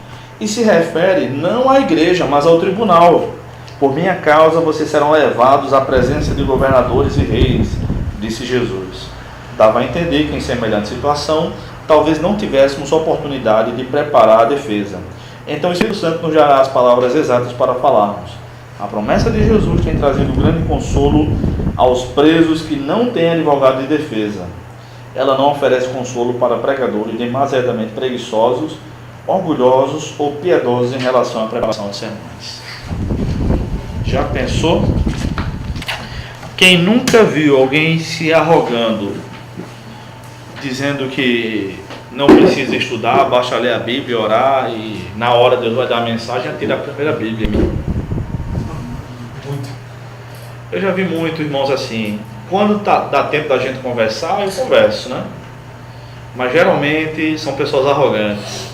e se refere não à igreja, mas ao tribunal, por minha causa vocês serão levados à presença de governadores e reis, disse Jesus. Dava a entender que em semelhante situação, talvez não tivéssemos oportunidade de preparar a defesa. Então o Espírito Santo nos dará as palavras exatas para falarmos. A promessa de Jesus tem trazido grande consolo aos presos que não têm advogado de defesa. Ela não oferece consolo para pregadores demasiadamente preguiçosos, orgulhosos ou piedosos em relação à preparação de sermões. Já pensou? Quem nunca viu alguém se arrogando, dizendo que não precisa estudar, basta ler a Bíblia, orar e na hora Deus vai dar a mensagem, atira a primeira Bíblia. Eu já vi muito irmãos assim. Quando dá tempo da gente conversar, eu converso, né? Mas geralmente são pessoas arrogantes.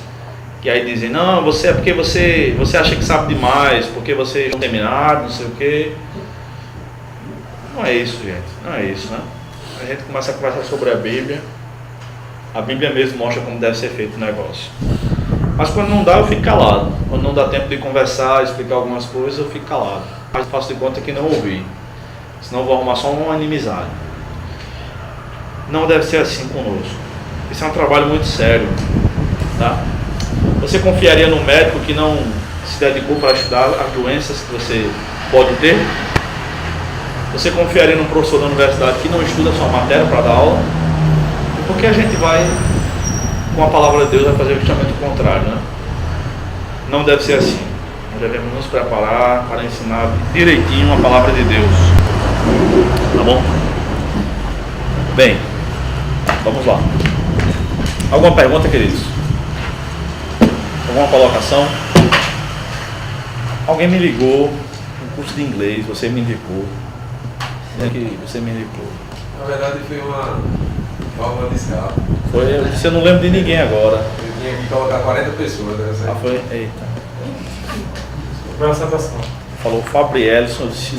Que aí dizem, não, você é porque você acha que sabe demais, porque você é um seminário, não sei o quê. Não é isso, gente. Não é isso, né? A gente começa a conversar sobre a Bíblia. A Bíblia mesmo mostra como deve ser feito o negócio. Mas quando não dá, eu fico calado. Quando não dá tempo de conversar, explicar algumas coisas, eu fico calado. Mas faço de conta que não ouvi. Senão eu vou arrumar só uma inimizade. Não deve ser assim conosco. Isso é um trabalho muito sério, tá? Você confiaria num médico que não se dedicou para estudar as doenças que você pode ter? Você confiaria num professor da universidade que não estuda a sua matéria para dar aula? Porque a gente vai, com a palavra de Deus, vai fazer justamente o contrário, né? Não deve ser assim. Nós devemos nos preparar para ensinar direitinho a palavra de Deus. Tá bom? Bem, vamos lá. Alguma pergunta, queridos? Alguma colocação? Alguém me ligou no curso de inglês, você me indicou. Você me indicou. Na verdade foi uma válvula de escape. Foi, você não lembra de ninguém agora. Eu tinha que colocar 40 pessoas, né? Ah, foi? Eita. Foi uma apresentação. Falou Fabrielson, disse,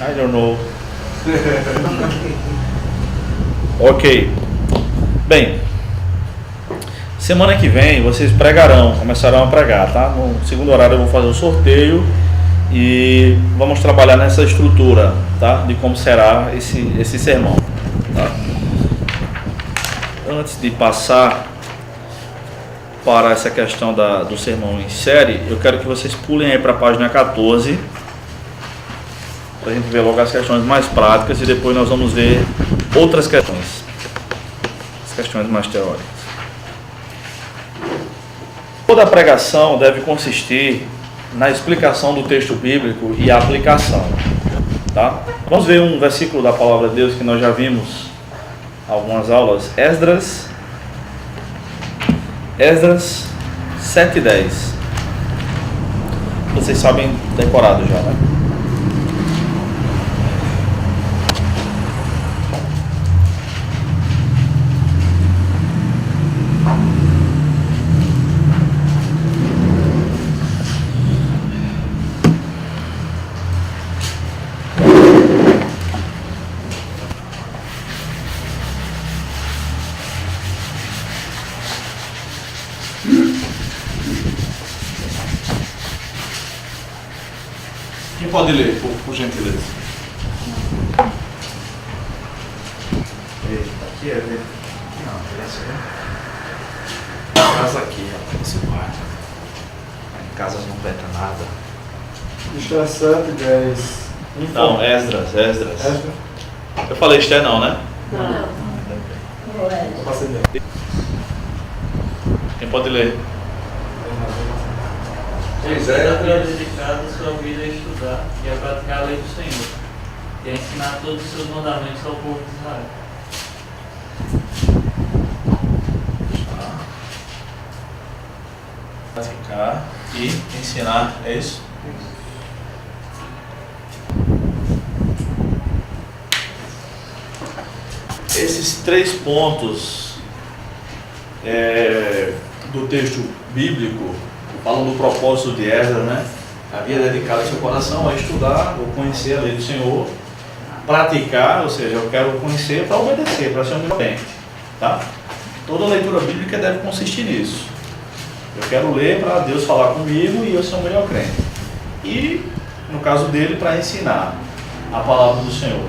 I don't know. Ok. Bem, semana que vem vocês começarão a pregar, tá? No segundo horário eu vou fazer o sorteio e vamos trabalhar nessa estrutura, tá? De como será esse sermão, tá? Antes de passar para essa questão do sermão em série, eu quero que vocês pulem aí para a página 14, para a gente ver logo as questões mais práticas e depois nós vamos ver outras questões, as questões mais teóricas. Toda pregação deve consistir na explicação do texto bíblico e a aplicação, tá? Vamos ver um versículo da palavra de Deus que nós já vimos algumas aulas. Esdras 7:10. Vocês sabem decorado já, né? Quem pode ler, por gentileza? Aqui é ver. Não, essa é. Casa aqui, rapaz, esse quarto. Em casas não veta nada. Esther 7:10. Não, Esdras. Eu falei Esther não, né? Não. Quem pode ler? Você deve dedicar a sua vida a estudar e a praticar a lei do Senhor e a ensinar todos os seus mandamentos ao povo de Israel. Praticar e ensinar, é isso? Esses 3 pontos do texto bíblico falam do propósito de Esdras, né? Havia dedicado seu coração a estudar, ou conhecer a lei do Senhor, praticar, ou seja, eu quero conhecer para obedecer, para ser um obediente, tá? Toda leitura bíblica deve consistir nisso. Eu quero ler para Deus falar comigo e eu ser um melhor crente. E, no caso dele, para ensinar a palavra do Senhor.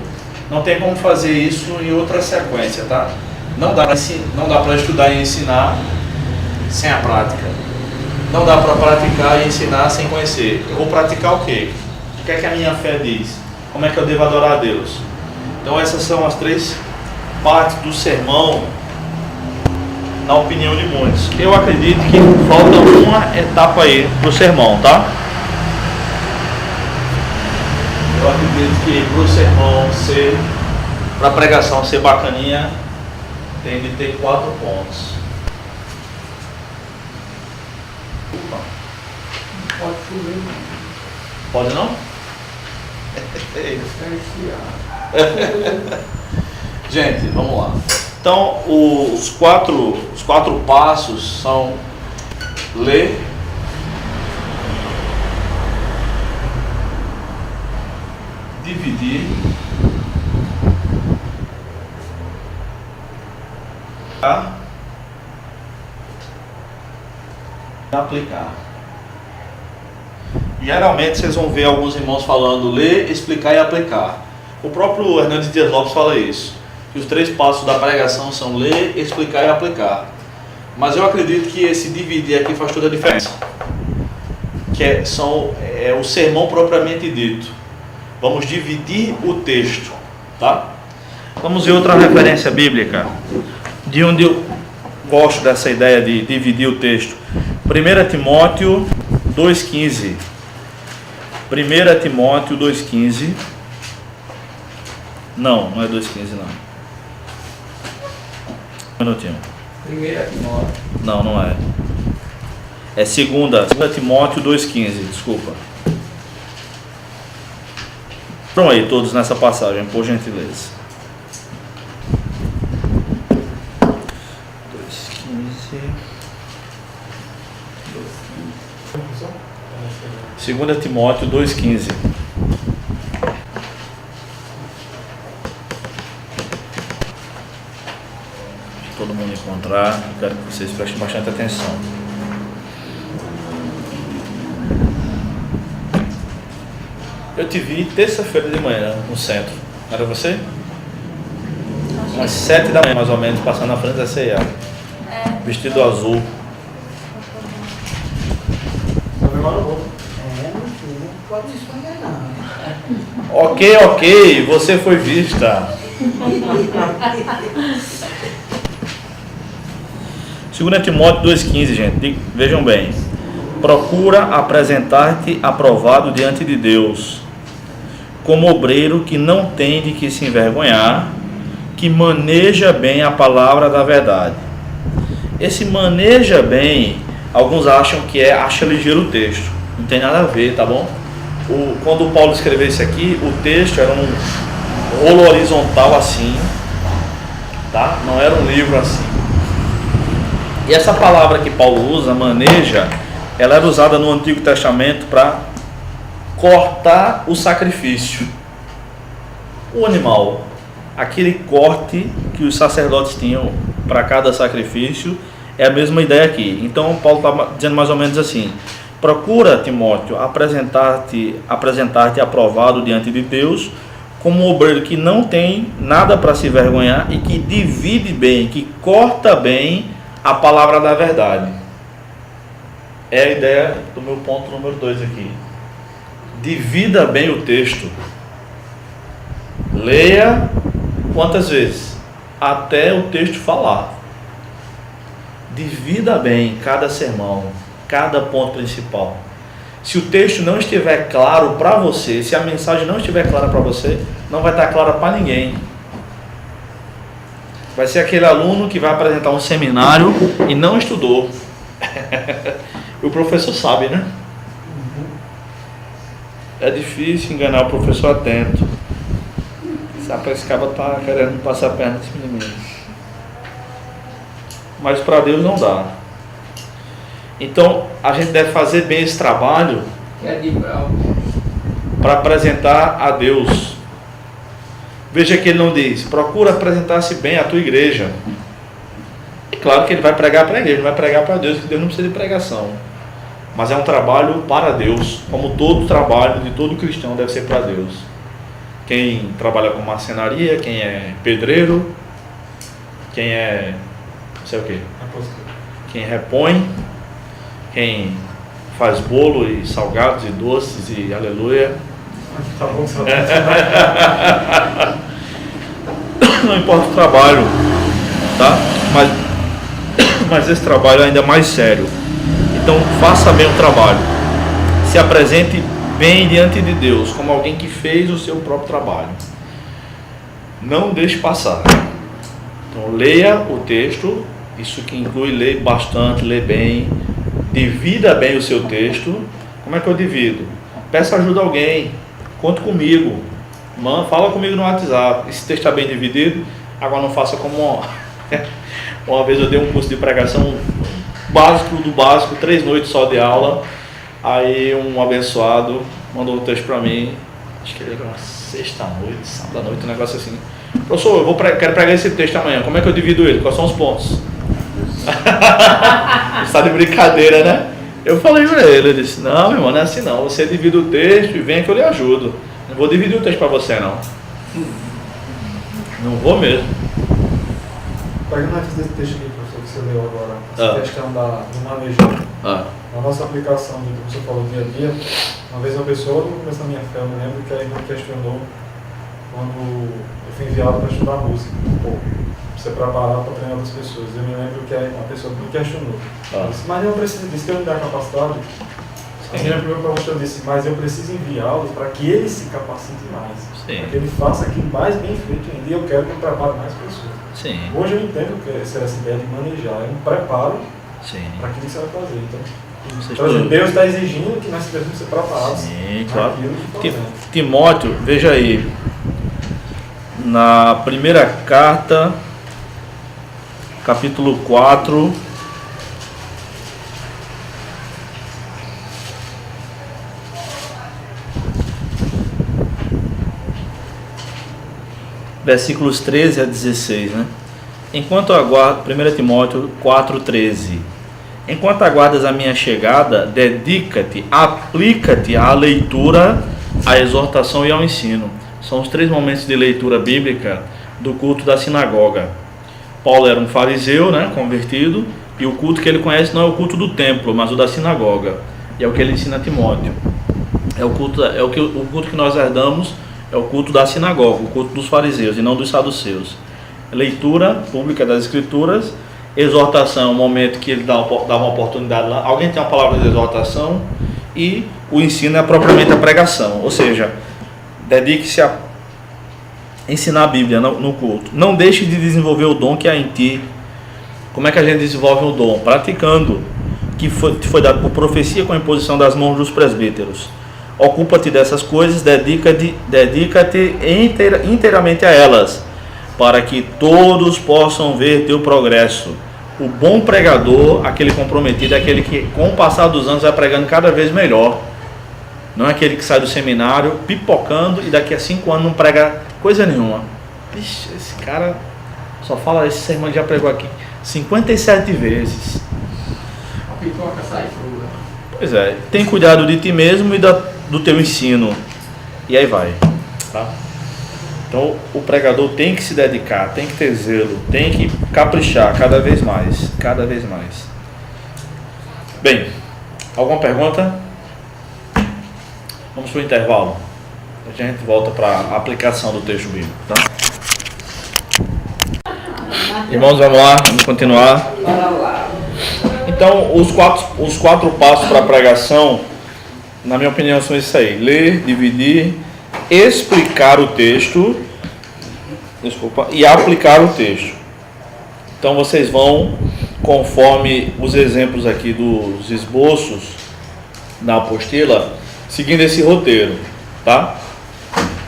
Não tem como fazer isso em outra sequência, tá? Não dá para estudar e ensinar sem a prática. Não dá para praticar e ensinar sem conhecer. Eu vou praticar o quê? O que é que a minha fé diz? Como é que eu devo adorar a Deus? Então essas são as 3 partes do sermão, na opinião de muitos. Eu acredito que falta uma etapa aí para o sermão, tá? Eu acredito que para o sermão ser, para a pregação ser bacaninha, tem de ter 4 pontos. Pode chover, não. Pode não? Gente, vamos lá. Então, os quatro passos são ler, dividir, aplicar. Geralmente vocês vão ver alguns irmãos falando ler, explicar e aplicar. O próprio Hernandes Dias Lopes fala isso, que os 3 passos da pregação são ler, explicar e aplicar. Mas eu acredito que esse dividir aqui faz toda a diferença, que é o sermão propriamente dito. Vamos dividir o texto, tá? Vamos ver outra referência bíblica, de onde eu gosto dessa ideia de dividir o texto. 1 Timóteo 2,15. 1 Timóteo 2,15. Não é 2,15 não. Um minutinho. 1 Timóteo. Não é. É 2 Timóteo 2,15, desculpa. Estão aí todos nessa passagem, por gentileza. 2 Timóteo 2,15. Todo mundo encontrar, eu quero que vocês prestem bastante atenção. Eu te vi terça-feira de manhã no centro. Era você? Às 7 da manhã, mais ou menos, passando na frente da C&A. Vestido azul. Pode esconder não. Ok, você foi vista. 2 Timóteo 2,15, gente, vejam bem. Procura apresentar-te aprovado diante de Deus, como obreiro que não tem de que se envergonhar, que maneja bem a palavra da verdade. Esse maneja bem, alguns acham que acha ligeiro o texto. Não tem nada a ver, tá bom? Quando o Paulo escreveu isso aqui, o texto era um rolo horizontal assim, tá? Não era um livro assim. E essa palavra que Paulo usa, maneja, ela era usada no Antigo Testamento para cortar o sacrifício. O animal, aquele corte que os sacerdotes tinham para cada sacrifício, é a mesma ideia aqui. Então Paulo está dizendo mais ou menos assim: procura, Timóteo, apresentar-te aprovado diante de Deus, como um obreiro que não tem nada para se vergonhar e que divide bem, que corta bem a palavra da verdade. É a ideia do meu ponto número 2 aqui. Divida bem o texto. Leia quantas vezes? Até o texto falar. Divida bem cada sermão, cada ponto principal. Se o texto não estiver claro para você, se a mensagem não estiver clara para você, não vai estar clara para ninguém. Vai ser aquele aluno que vai apresentar um seminário e não estudou. E o professor sabe, né? É difícil enganar o professor atento. Esse cara tá querendo passar a perna desse menino. Mas para Deus não dá. Então a gente deve fazer bem esse trabalho para apresentar a Deus. Veja que ele não diz: procura apresentar-se bem à tua igreja. É claro que ele vai pregar para a igreja, não vai pregar para Deus, que Deus não precisa de pregação. Mas é um trabalho para Deus, como todo trabalho de todo cristão deve ser para Deus. Quem trabalha com marcenaria, quem é pedreiro, quem é não sei o que, quem repõe, quem faz bolo e salgados e doces e aleluia. Tá bom, não importa o trabalho, tá? Mas esse trabalho é ainda mais sério. Então faça bem o trabalho, se apresente bem diante de Deus, como alguém que fez o seu próprio trabalho. Não deixe passar. Então leia o texto, isso que inclui ler bastante, ler bem, divida bem o seu texto. Como é que eu divido? Peça ajuda a alguém, conte comigo, fala comigo no WhatsApp. Esse texto está bem dividido. Agora não faça como uma vez eu dei um curso de pregação básico do básico, 3 noites só de aula. Aí um abençoado mandou o texto para mim, acho que ele era uma sexta-noite, sábado-noite, um negócio assim. Professor, quero pregar esse texto amanhã, como é que eu divido ele? Quais são os pontos? Está de brincadeira, né? Eu falei para ele, disse: não, meu irmão, não é assim não, você divide o texto e vem que eu lhe ajudo. Não vou dividir o texto para você não. Não vou mesmo. Pegando antes desse texto aqui, professor, que você leu agora, essa questão do manejo. Na nossa aplicação, como você falou, dia a dia, uma vez uma pessoa, no começo da minha fé, eu me lembro que ela me questionou quando eu fui enviado para estudar música. Pô, você preparar para treinar outras pessoas. Eu me lembro que uma pessoa me questionou. Disse: mas eu preciso disso, que eu não tenho a capacidade. Eu me lembro que o meu pastor disse: mas eu preciso enviá-los para que ele se capacite mais. Para que ele faça aquilo mais bem feito ainda. E eu quero que eu prepare mais pessoas. Sim. Hoje eu entendo que essa ideia de manejar é um preparo para aquilo que você vai fazer. Então Deus está exigindo que nós devemos ser preparados. Sim, claro. Timóteo, veja aí, na primeira carta, capítulo 4, versículos 13 a 16, né? Enquanto aguardo, 1 Timóteo 4,13. Enquanto aguardas a minha chegada, dedica-te, aplica-te à leitura, à exortação e ao ensino. São os 3 momentos de leitura bíblica do culto da sinagoga. Paulo era um fariseu, né, convertido, e o culto que ele conhece não é o culto do templo, mas o da sinagoga. E é o que ele ensina a Timóteo. O culto que nós herdamos é o culto da sinagoga, o culto dos fariseus e não dos saduceus. Leitura pública das escrituras, exortação é um momento que ele dá uma oportunidade lá. Alguém tem uma palavra de exortação? E o ensino é propriamente a pregação, ou seja, dedique-se a ensinar a Bíblia no culto. Não deixe de desenvolver o dom que há em ti. Como é que a gente desenvolve o dom? Praticando, que foi dado por profecia com a imposição das mãos dos presbíteros. Ocupa-te dessas coisas, dedica-te inteiramente a elas, para que todos possam ver teu progresso. O bom pregador, aquele comprometido, é aquele que com o passar dos anos vai pregando cada vez melhor. Não é aquele que sai do seminário pipocando e daqui a 5 anos não prega coisa nenhuma. Ixi, esse cara só fala, esse sermão já pregou aqui 57 vezes. A pipoca sai crua. Pois é, tem cuidado de ti mesmo e do teu ensino. E aí vai, tá? Então o pregador tem que se dedicar, tem que ter zelo, tem que caprichar cada vez mais, cada vez mais. Bem, alguma pergunta? Vamos para o intervalo. A gente volta para a aplicação do texto bíblico, tá? Irmãos, vamos lá, vamos continuar. Então, os quatro passos para a pregação, na minha opinião, são isso aí: ler, dividir, explicar o texto, e aplicar o texto. Então vocês vão conforme os exemplos aqui dos esboços da apostila, seguindo esse roteiro, tá?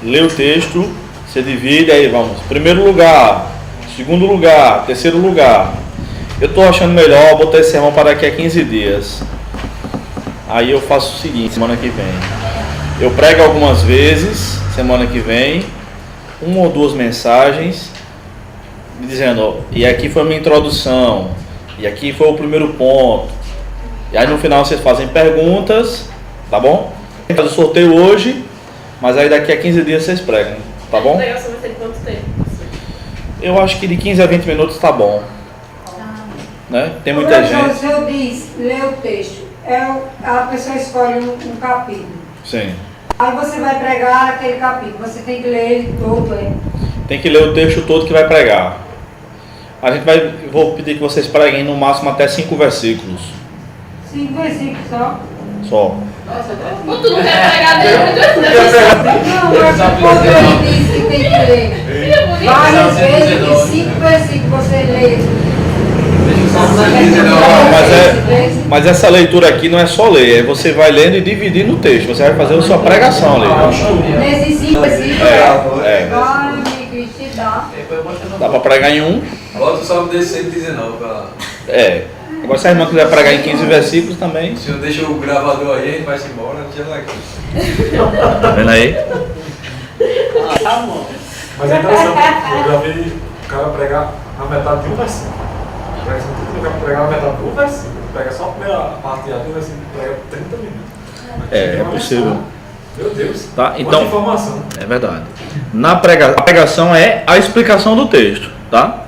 Lê o texto, você divide, aí vamos, primeiro lugar, segundo lugar, terceiro lugar. Eu estou achando melhor botar esse sermão para daqui a 15 dias. Aí eu faço o seguinte, semana que vem. Eu prego algumas vezes, semana que vem, uma ou duas mensagens, dizendo, e aqui foi a minha introdução, e aqui foi o primeiro ponto. E aí no final vocês fazem perguntas, tá bom? Faz o sorteio hoje, mas aí daqui a 15 dias vocês pregam, tá bom? A pregação vai ser de quanto tempo? Eu acho que de 15 a 20 minutos tá bom. Né? Tem muita gente. O senhor diz, lê o texto, a pessoa escolhe um capítulo. Sim. Aí você vai pregar aquele capítulo, você tem que ler ele todo, hein? Tem que ler o texto todo que vai pregar. A gente vou pedir que vocês preguem no máximo até 5 versículos. 5 versículos só? Só. Ou tu não quer pregar dentro Não, mas quando ele diz que tem que ler várias vezes, de 5 versículos você lê. Mas essa leitura aqui não é só ler, é você vai lendo e dividir no texto. Você vai fazer a sua pregação ali. Nesses 5 versículos, Ai, amigo, te dá. Dá para pregar em um. Bota o salmo desse 119 pra lá. Agora se a irmã quiser pregar em 15 versículos também. Se eu deixo o gravador aí, a gente vai se embora, não tinha lá aqui. Tá vendo aí? Tá bom. Mas é interessante, eu já vi o cara pregar a metade de um versículo. O cara pregar a metade de um versículo. Pega só a primeira parte de um versículo e prega 30 minutos. É possível. Meu Deus, tá? Então, informação. É verdade. A pregação é a explicação do texto, tá?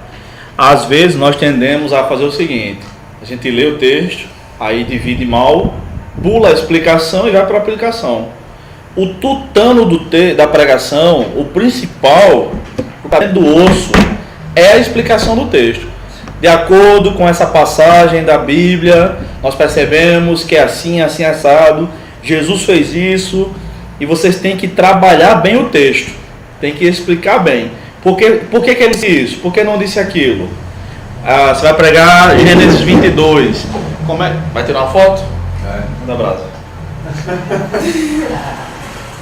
Às vezes nós tendemos a fazer o seguinte: a gente lê o texto, aí divide mal, pula a explicação e vai para a aplicação. O tutano da pregação, o principal, o que está dentro do osso, é a explicação do texto. De acordo com essa passagem da Bíblia, nós percebemos que é assim, assim, assado. Jesus fez isso. E vocês têm que trabalhar bem o texto. Tem que explicar bem. Por que ele disse isso? Por que não disse aquilo? Você vai pregar Gênesis 22. Como é? Vai tirar uma foto? Manda abraço.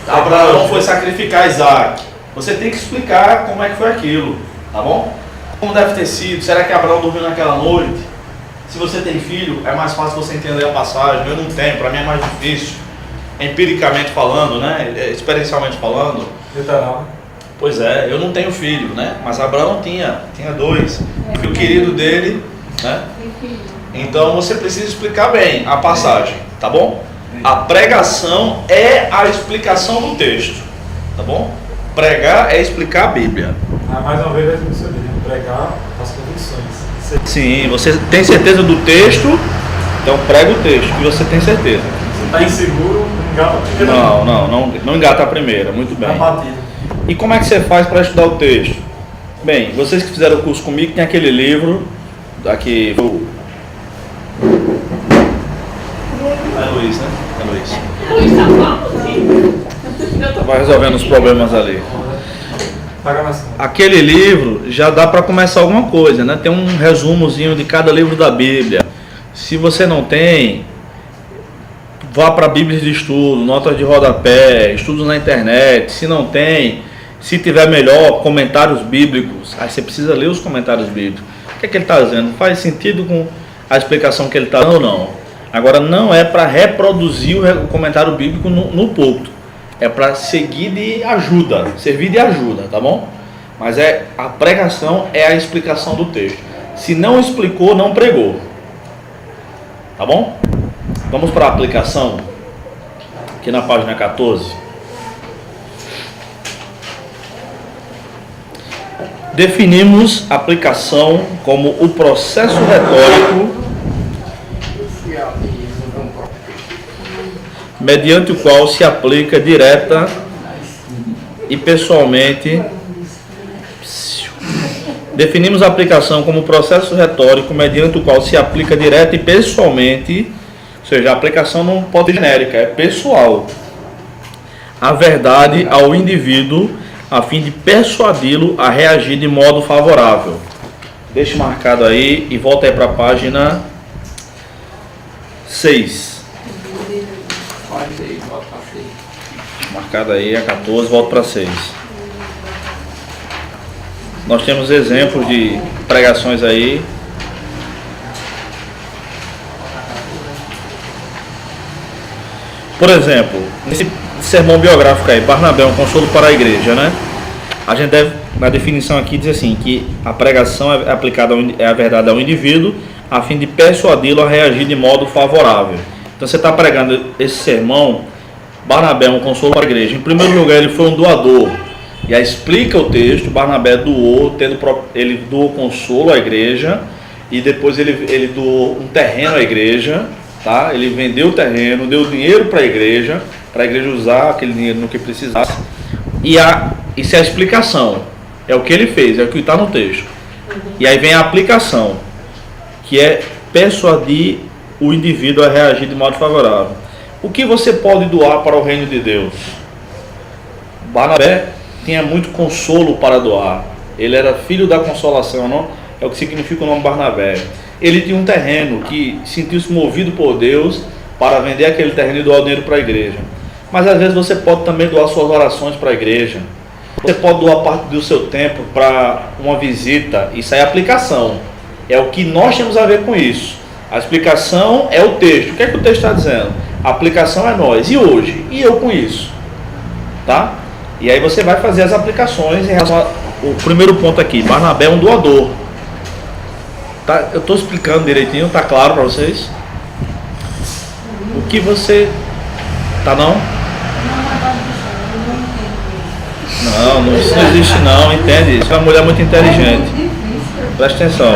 Abraão foi sacrificar Isaac. Você tem que explicar como é que foi aquilo. Tá bom? Como deve ter sido? Será que Abraão dormiu naquela noite? Se você tem filho, é mais fácil você entender a passagem. Eu não tenho, para mim é mais difícil. Empiricamente falando, né? Experiencialmente falando. Literal. Pois é, eu não tenho filho, né? Mas Abraão tinha 2. O filho querido dele, né? Então você precisa explicar bem a passagem, tá bom? A pregação é a explicação do texto, tá bom? Pregar é explicar a Bíblia. Mais uma vez, pregar as convicções. Sim, você tem certeza do texto, então prega o texto, que você tem certeza. Você está inseguro, engata a primeira. Não engata a primeira, muito bem. E como é que você faz para estudar o texto? Bem, vocês que fizeram o curso comigo, tem aquele livro, aqui, é Luiz, né? É Luiz. Luiz, tá bom? Vai resolvendo os problemas ali. Aquele livro já dá para começar alguma coisa, né? Tem um resumozinho de cada livro da Bíblia. Se você não tem, vá para Bíblias de estudo, notas de rodapé, estudos na internet. Se não tem, se tiver melhor, comentários bíblicos. Aí você precisa ler os comentários bíblicos. O que é que ele está dizendo? Faz sentido com a explicação que ele está dando ou não? Agora, não é para reproduzir o comentário bíblico no púlpito. É para seguir de ajuda, servir de ajuda, tá bom? Mas a pregação é a explicação do texto. Se não explicou, não pregou. Tá bom? Vamos para a aplicação, aqui na página 14. Definimos a aplicação como o processo retórico mediante o qual se aplica direta e pessoalmente. Definimos a aplicação como processo retórico mediante o qual se aplica direta e pessoalmente, ou seja, a aplicação não pode ser genérica, é pessoal, a verdade ao indivíduo a fim de persuadi-lo a reagir de modo favorável. Deixa marcado aí e volta aí para a página 6. Marcado aí a 14, volta para 6. Nós temos exemplos de pregações aí. Por exemplo, nesse sermão biográfico aí, Barnabé, um consolo para a igreja, né? A gente deve, na definição aqui, dizer assim, que a pregação é aplicada à verdade ao indivíduo, a fim de persuadi-lo a reagir de modo favorável. Então você está pregando esse sermão, Barnabé, um consolo para a igreja. Em primeiro lugar, ele foi um doador. E aí explica o texto, Barnabé doou, ele doou consolo à igreja, e depois ele doou um terreno à igreja, tá? Ele vendeu o terreno, deu dinheiro para a igreja usar aquele dinheiro no que precisasse. Isso é a explicação, é o que ele fez, é o que está no texto. E aí vem a aplicação, que é persuadir o indivíduo a reagir de modo favorável. O que você pode doar para o reino de Deus? Barnabé tinha muito consolo para doar. Ele era filho da consolação, não? É o que significa o nome Barnabé. Ele tinha um terreno que sentiu-se movido por Deus para vender aquele terreno e doar o dinheiro para a igreja. Mas às vezes você pode também doar suas orações para a igreja. Você pode doar parte do seu tempo para uma visita. Isso aí é aplicação. É o que nós temos a ver com isso. A explicação é o texto. O que é que o texto está dizendo? A aplicação é nós. E hoje? E eu com isso? Tá? E aí você vai fazer as aplicações em relação ao primeiro ponto aqui. Barnabé é um doador. Tá? Eu estou explicando direitinho, tá claro para vocês? O que você... Tá não? Não, isso não existe não, entende? Isso é uma mulher muito inteligente. Presta atenção.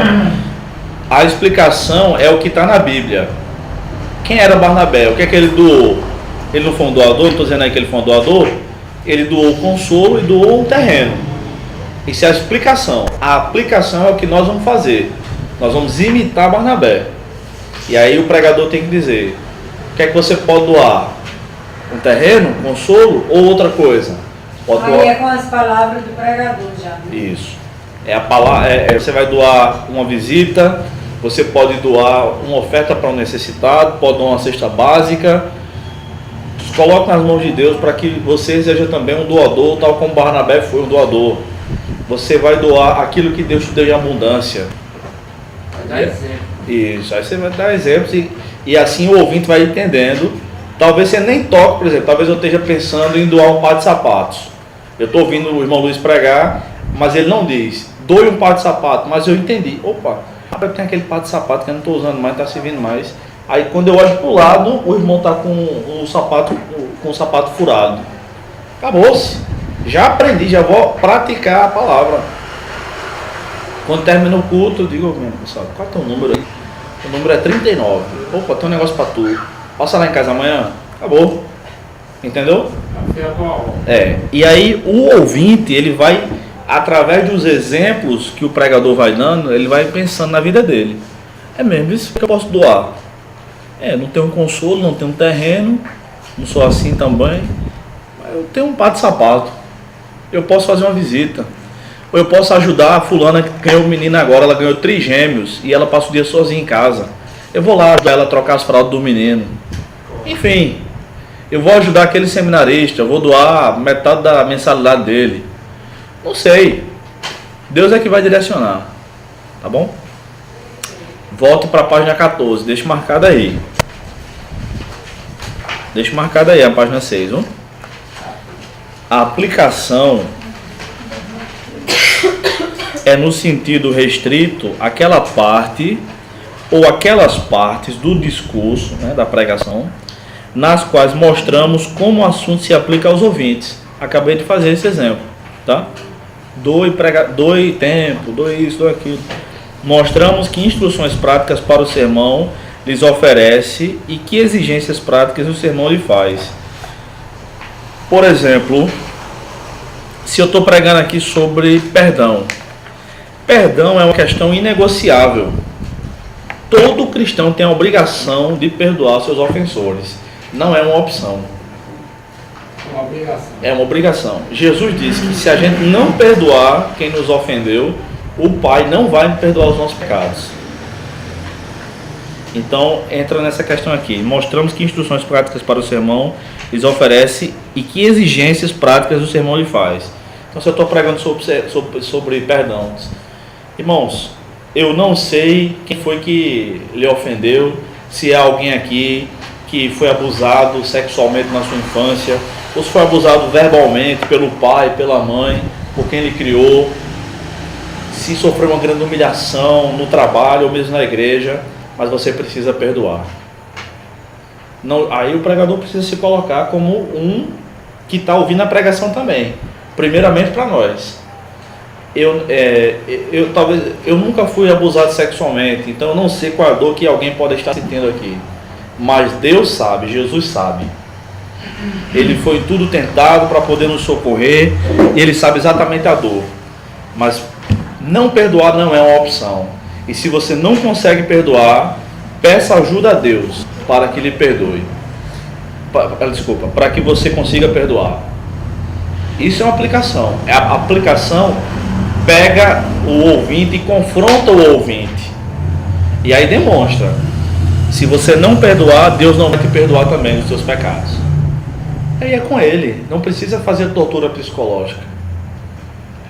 A explicação é o que está na Bíblia. Quem era Barnabé? O que é que ele doou? Ele não foi um doador? Não estou dizendo aí que ele foi um doador. Ele doou consolo e doou um terreno. Isso é a explicação. A aplicação é o que nós vamos fazer. Nós vamos imitar Barnabé. E aí o pregador tem que dizer: o que é que você pode doar? Um terreno, um consolo ou outra coisa? Pode aí doar... é com as palavras do pregador já. Isso. É a palavra, você vai doar uma visita, você pode doar uma oferta para um necessitado, pode doar uma cesta básica. Coloque nas mãos de Deus para que você seja também um doador, tal como Barnabé foi um doador. Você vai doar aquilo que Deus te deu em abundância. Vai dar exemplo. Isso, aí você vai dar exemplos e assim o ouvinte vai entendendo. Talvez você nem toque, por exemplo, talvez eu esteja pensando em doar um par de sapatos. Eu estou ouvindo o irmão Luiz pregar, mas ele não diz, doe um par de sapato, mas eu entendi. Opa, tem aquele par de sapato que eu não estou usando mais, está servindo mais. Aí quando eu olho para o lado, o irmão está com o sapato furado. Acabou-se. Já aprendi, já vou praticar a palavra. Quando termina o culto, eu digo, pessoal, qual é o teu número aí? O número é 39. Opa, tem um negócio para tu. Passa lá em casa amanhã. Acabou. Entendeu? E aí o ouvinte, ele vai, através dos exemplos que o pregador vai dando, ele vai pensando na vida dele. É mesmo, isso que eu posso doar. Não tenho um consolo, não tenho um terreno, não sou assim também, mas eu tenho um par de sapato. Eu posso fazer uma visita. Ou eu posso ajudar a fulana que ganhou um menino agora, ela ganhou trigêmeos e ela passa o dia sozinha em casa. Eu vou lá ajudar ela a trocar as fraldas do menino. Enfim, eu vou ajudar aquele seminarista, eu vou doar metade da mensalidade dele. Não sei. Deus é que vai direcionar. Tá bom? Volte para a página 14, deixa marcado aí. Deixa marcado aí a página 6, viu? A aplicação é no sentido restrito aquela parte ou aquelas partes do discurso, né, da pregação, nas quais mostramos como o assunto se aplica aos ouvintes. Acabei de fazer esse exemplo, tá? Doe tempo, doe isso, doe aquilo. Mostramos que instruções práticas para o sermão lhes oferece e que exigências práticas o sermão lhe faz. Por exemplo, se eu estou pregando aqui sobre perdão. Perdão é uma questão inegociável. Todo cristão tem a obrigação de perdoar seus ofensores. Não é uma opção. Uma obrigação. É uma obrigação. Jesus disse que se a gente não perdoar quem nos ofendeu, o Pai não vai perdoar os nossos pecados. Então, entra nessa questão aqui. Mostramos que instruções práticas para o sermão lhes oferece e que exigências práticas o sermão lhe faz. Então, se eu estou pregando sobre perdão, irmãos, eu não sei quem foi que lhe ofendeu, se é alguém aqui que foi abusado sexualmente na sua infância, ou se foi abusado verbalmente pelo pai, pela mãe, por quem lhe criou, se sofreu uma grande humilhação no trabalho ou mesmo na igreja, mas você precisa perdoar. Não, aí o pregador precisa se colocar como um que está ouvindo a pregação também, primeiramente para nós. Eu nunca fui abusado sexualmente, então eu não sei qual a dor que alguém pode estar sentindo aqui, mas Deus sabe, Jesus sabe. Ele foi tudo tentado para poder nos socorrer, e Ele sabe exatamente a dor, mas não perdoar não é uma opção. E se você não consegue perdoar, peça ajuda a Deus para que lhe perdoe. Para que você consiga perdoar. Isso é uma aplicação. A aplicação pega o ouvinte e confronta o ouvinte. E aí demonstra. Se você não perdoar, Deus não vai te perdoar também os seus pecados. Aí é com Ele. Não precisa fazer tortura psicológica.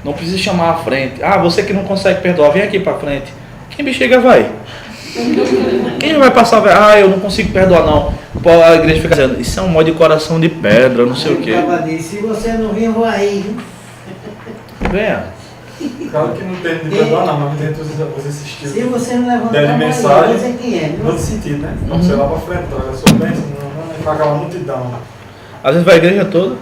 Não precisa chamar à frente. Ah, você que não consegue perdoar, vem aqui para frente. Quem me chega vai. Quem vai passar? Ah, eu não consigo perdoar não. A igreja fica dizendo, isso é um modo de coração de pedra, não sei o quê. Se você não vir, eu vou aí. Venha. Claro que não tem de perdoar não, mas tem os estilos. Se você não levantar de a mensagem, dizer quem é. no outro sentido, né? Não sei lá para frente, traga a sua bênção, não vai aquela multidão. Às vezes vai a igreja toda,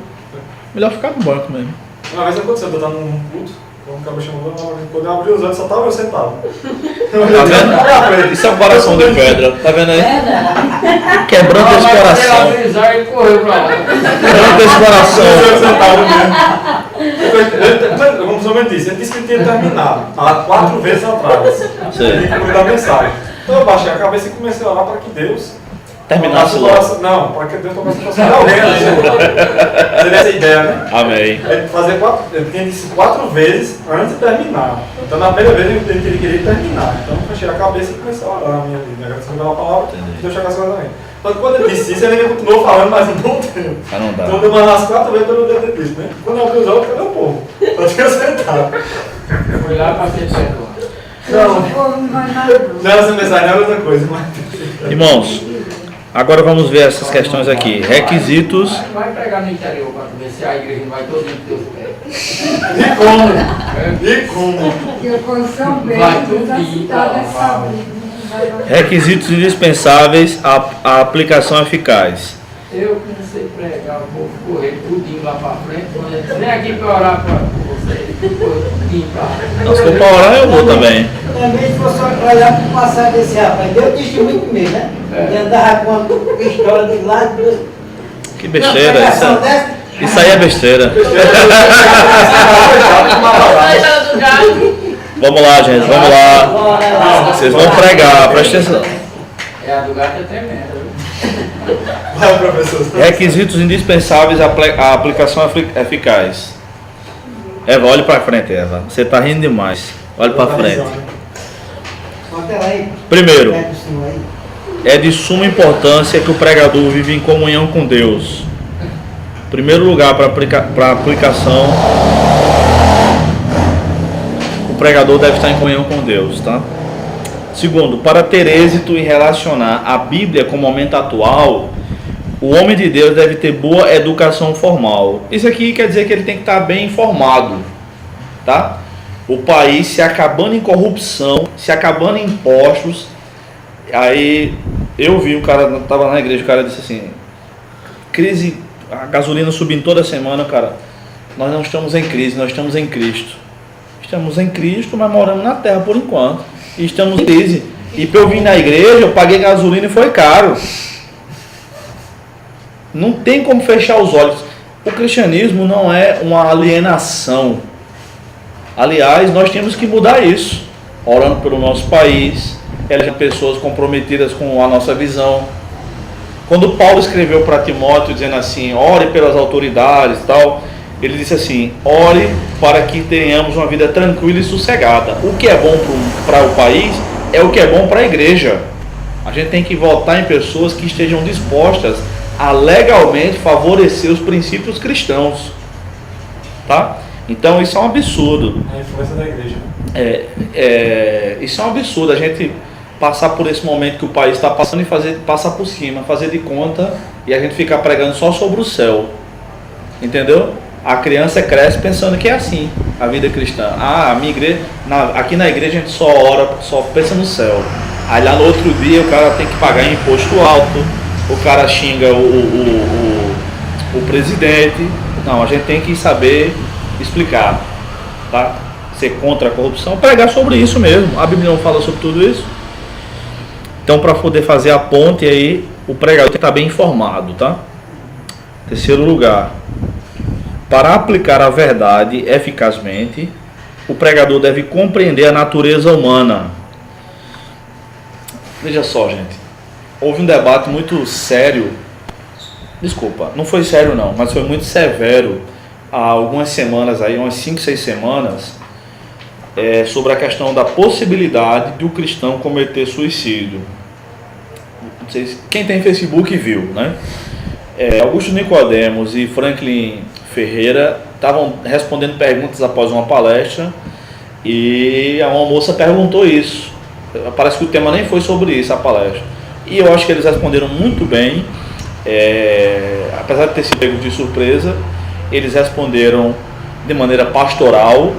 melhor ficar no banco mesmo. Uma vez aconteceu, eu estava num culto, o cara chamou, quando eu abri os olhos, só estava eu sentado. Tá vendo? Isso é um coração de pedra, tá vendo aí? Quebrando esse coração. Quebrando esse coração. Vamos somente isso, ele disse que tinha terminado há 4 vezes atrás. Ele tinha que dar mensagem. Então eu baixei a cabeça e comecei a orar para que Deus terminasse logo. Não, para que Deus tomasse o coração de alguém. Seria essa ideia, né? Amém. Ele tinha dito 4 vezes antes de terminar. Então na primeira vez ele queria terminar. Então eu fechei a cabeça e comecei a orar na minha vida. Agradecendo pela palavra, Deus chegasse a mim. Só que quando ele disse isso, ele ainda continuou falando, mas não tempo. Não dá. Então eu demorei umas 4 vezes para eu ter dito, né? Quando eu abri os olhos, cadê o povo? Eu tinha sentado. Foi lá para ser perdoado. Não, essa mensagem não é outra coisa, mas... Irmãos, agora vamos ver essas questões aqui. Requisitos. Vai pregar no interior para ver se a igreja não vai todo mundo Deus pés. E como? E como? Vai tudo Requisitos indispensáveis à aplicação eficaz. Eu comecei a pregar, o povo correr tudinho lá para frente. Vem aqui para orar para você. Tudinho para frente. Se for para orar, eu vou também. Também se fosse olhar para o passado desse rapaz, deu testemunho comigo, né? Ele andava com uma pistola de lado. Que besteira, isso aí é besteira. Vamos lá, gente, vamos lá. Vocês vão pregar, presta atenção. É, a do gato é tremenda. Vai, professor. Requisitos indispensáveis à aplicação eficaz. Eva, olhe para frente, Eva. Você está rindo demais. Olhe para frente. Primeiro, é de suma importância que o pregador vive em comunhão com Deus. Em primeiro lugar, para aplicação, o pregador deve estar em comunhão com Deus, tá? Segundo, para ter êxito em relacionar a Bíblia com o momento atual, o homem de Deus deve ter boa educação formal. Isso aqui quer dizer que ele tem que estar bem informado, tá? O país se acabando em corrupção, se acabando em impostos. Aí eu vi, o cara estava na igreja, o cara disse assim, crise, a gasolina subindo toda semana, cara. Nós não estamos em crise, nós estamos em Cristo. Estamos em Cristo, mas moramos na terra por enquanto. E estamos em crise. E para eu vir na igreja, eu paguei gasolina e foi caro. Não tem como fechar os olhos. O cristianismo não é uma alienação. Aliás, nós temos que mudar isso. Orando pelo nosso país, elegendo pessoas comprometidas com a nossa visão. Quando Paulo escreveu para Timóteo dizendo assim, ore pelas autoridades e tal, Ele disse assim: ore para que tenhamos uma vida tranquila e sossegada. O que é bom para o país é o que é bom para a igreja. A gente tem que votar em pessoas que estejam dispostas a legalmente favorecer os princípios cristãos, tá? Então isso é um absurdo. A influência da igreja. Isso é um absurdo, a gente passar por esse momento que o país está passando e passar por cima, fazer de conta, e a gente ficar pregando só sobre o céu, entendeu? A criança cresce pensando que é assim a vida cristã. A minha igreja, aqui na igreja a gente só ora, só pensa no céu. Aí lá no outro dia o cara tem que pagar imposto alto, o cara xinga o presidente. Não, a gente tem que saber explicar, tá? Ser contra a corrupção, pregar sobre isso mesmo. A Bíblia não fala sobre tudo isso. Então, para poder fazer a ponte aí, o pregador tem que estar bem informado, tá? Terceiro lugar, para aplicar a verdade eficazmente, o pregador deve compreender a natureza humana. Veja só, gente, houve um debate muito sério, desculpa, não foi sério não, mas foi muito severo há algumas semanas aí, umas 5, 6 semanas, sobre a questão da possibilidade de o cristão cometer suicídio. Não sei se quem tem Facebook viu, né? Augusto Nicodemos e Franklin Ferreira estavam respondendo perguntas após uma palestra e uma moça perguntou isso. Parece que o tema nem foi sobre isso, a palestra. E eu acho que eles responderam muito bem, apesar de ter sido pego de surpresa, eles responderam de maneira pastoral,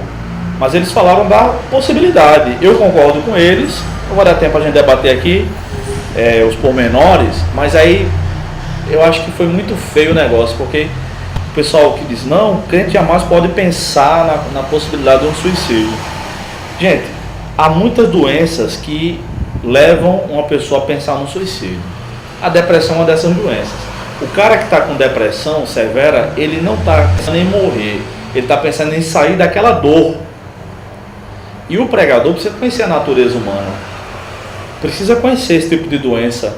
mas eles falaram da possibilidade. Eu concordo com eles, não vai dar tempo a gente debater aqui os pormenores, mas aí eu acho que foi muito feio o negócio, porque o pessoal que diz, não, o crente jamais pode pensar na possibilidade de um suicídio. Gente, há muitas doenças que levam uma pessoa a pensar no suicídio. A depressão é uma dessas doenças. O cara que está com depressão severa, ele não está pensando em morrer, ele está pensando em sair daquela dor. E o pregador precisa conhecer a natureza humana, precisa conhecer esse tipo de doença,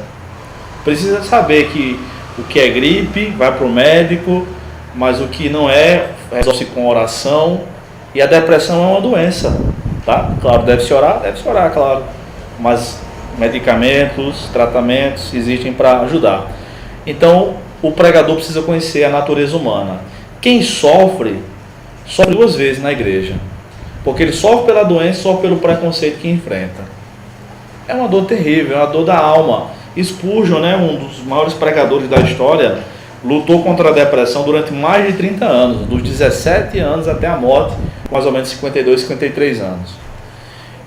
precisa saber que o que é gripe vai para o médico, mas o que não resolve-se com oração. E a depressão é uma doença, tá? Claro, deve-se orar, claro, mas medicamentos, tratamentos existem para ajudar. Então o pregador precisa conhecer a natureza humana. Quem sofre duas vezes na igreja, porque ele sofre pela doença e sofre pelo preconceito que enfrenta. É uma dor terrível, é uma dor da alma. Spurgeon, né, um dos maiores pregadores da história, lutou contra a depressão durante mais de 30 anos, dos 17 anos até a morte, mais ou menos 52, 53 anos.